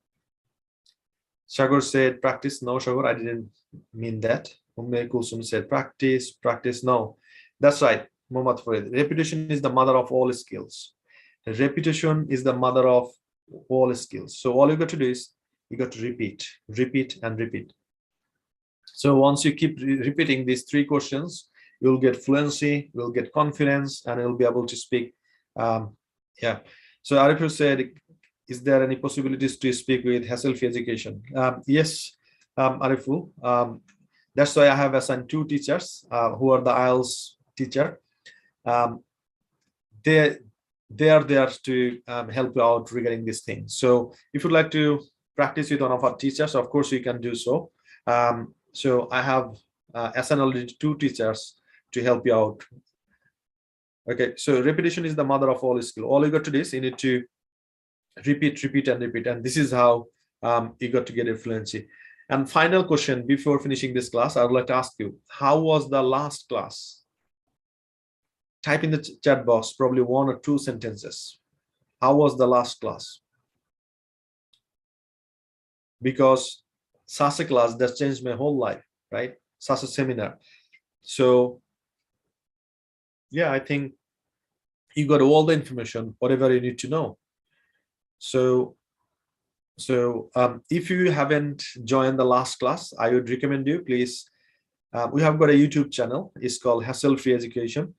Shagor said practice. No, Shagor, I didn't mean that. Umme Kulsum said practice, practice. No, that's right. Muhammad Farid. Repetition is the mother of all skills. Repetition is the mother of all skills. So all you got to do is you got to repeat, repeat, and repeat. So once you keep repeating these 3 questions, you'll get fluency, you'll get confidence, and you'll be able to speak. Yeah. So Arifu said, is there any possibilities to speak with hassle-free education? Yes, Arifu. That's why I have assigned 2 teachers who are the IELTS teacher. They are there to help you out regarding this thing. So if you'd like to practice with one of our teachers, of course you can do so. So I have assigned already 2 teachers to help you out. Okay, so repetition is the mother of all skill. All you got to do is you need to repeat, repeat, and repeat, and this is how you got to get a fluency. And final question before finishing this class, I would like to ask you, how was the last class? Type in the chat box probably 1 or 2 sentences. How was the last class? Because SASA class, that changed my whole life, right? SASA seminar. So yeah, I think you got all the information, whatever you need to know. So if you haven't joined the last class, I would recommend you, please. We have got a YouTube channel. It's called Hassle Free Education.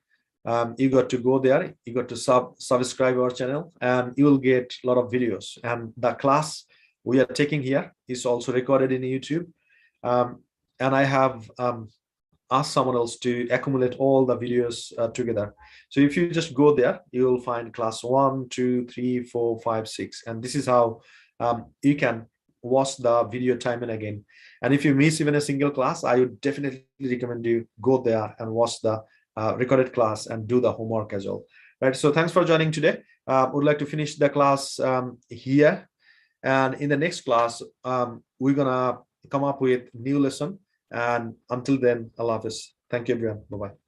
You got to go there. You got to subscribe our channel, and you will get a lot of videos. And the class we are taking here is also recorded in YouTube. And I have asked someone else to accumulate all the videos together. So if you just go there, you will find class 1, 2, 3, 4, 5, 6, and this is how you can watch the video time and again. And if you miss even a single class, I would definitely recommend you go there and watch the recorded class and do the homework as well. Right. So thanks for joining today. Would like to finish the class here, and in the next class we're gonna come up with new lesson. And until then, Allah Hafiz. Thank you, everyone. Bye bye.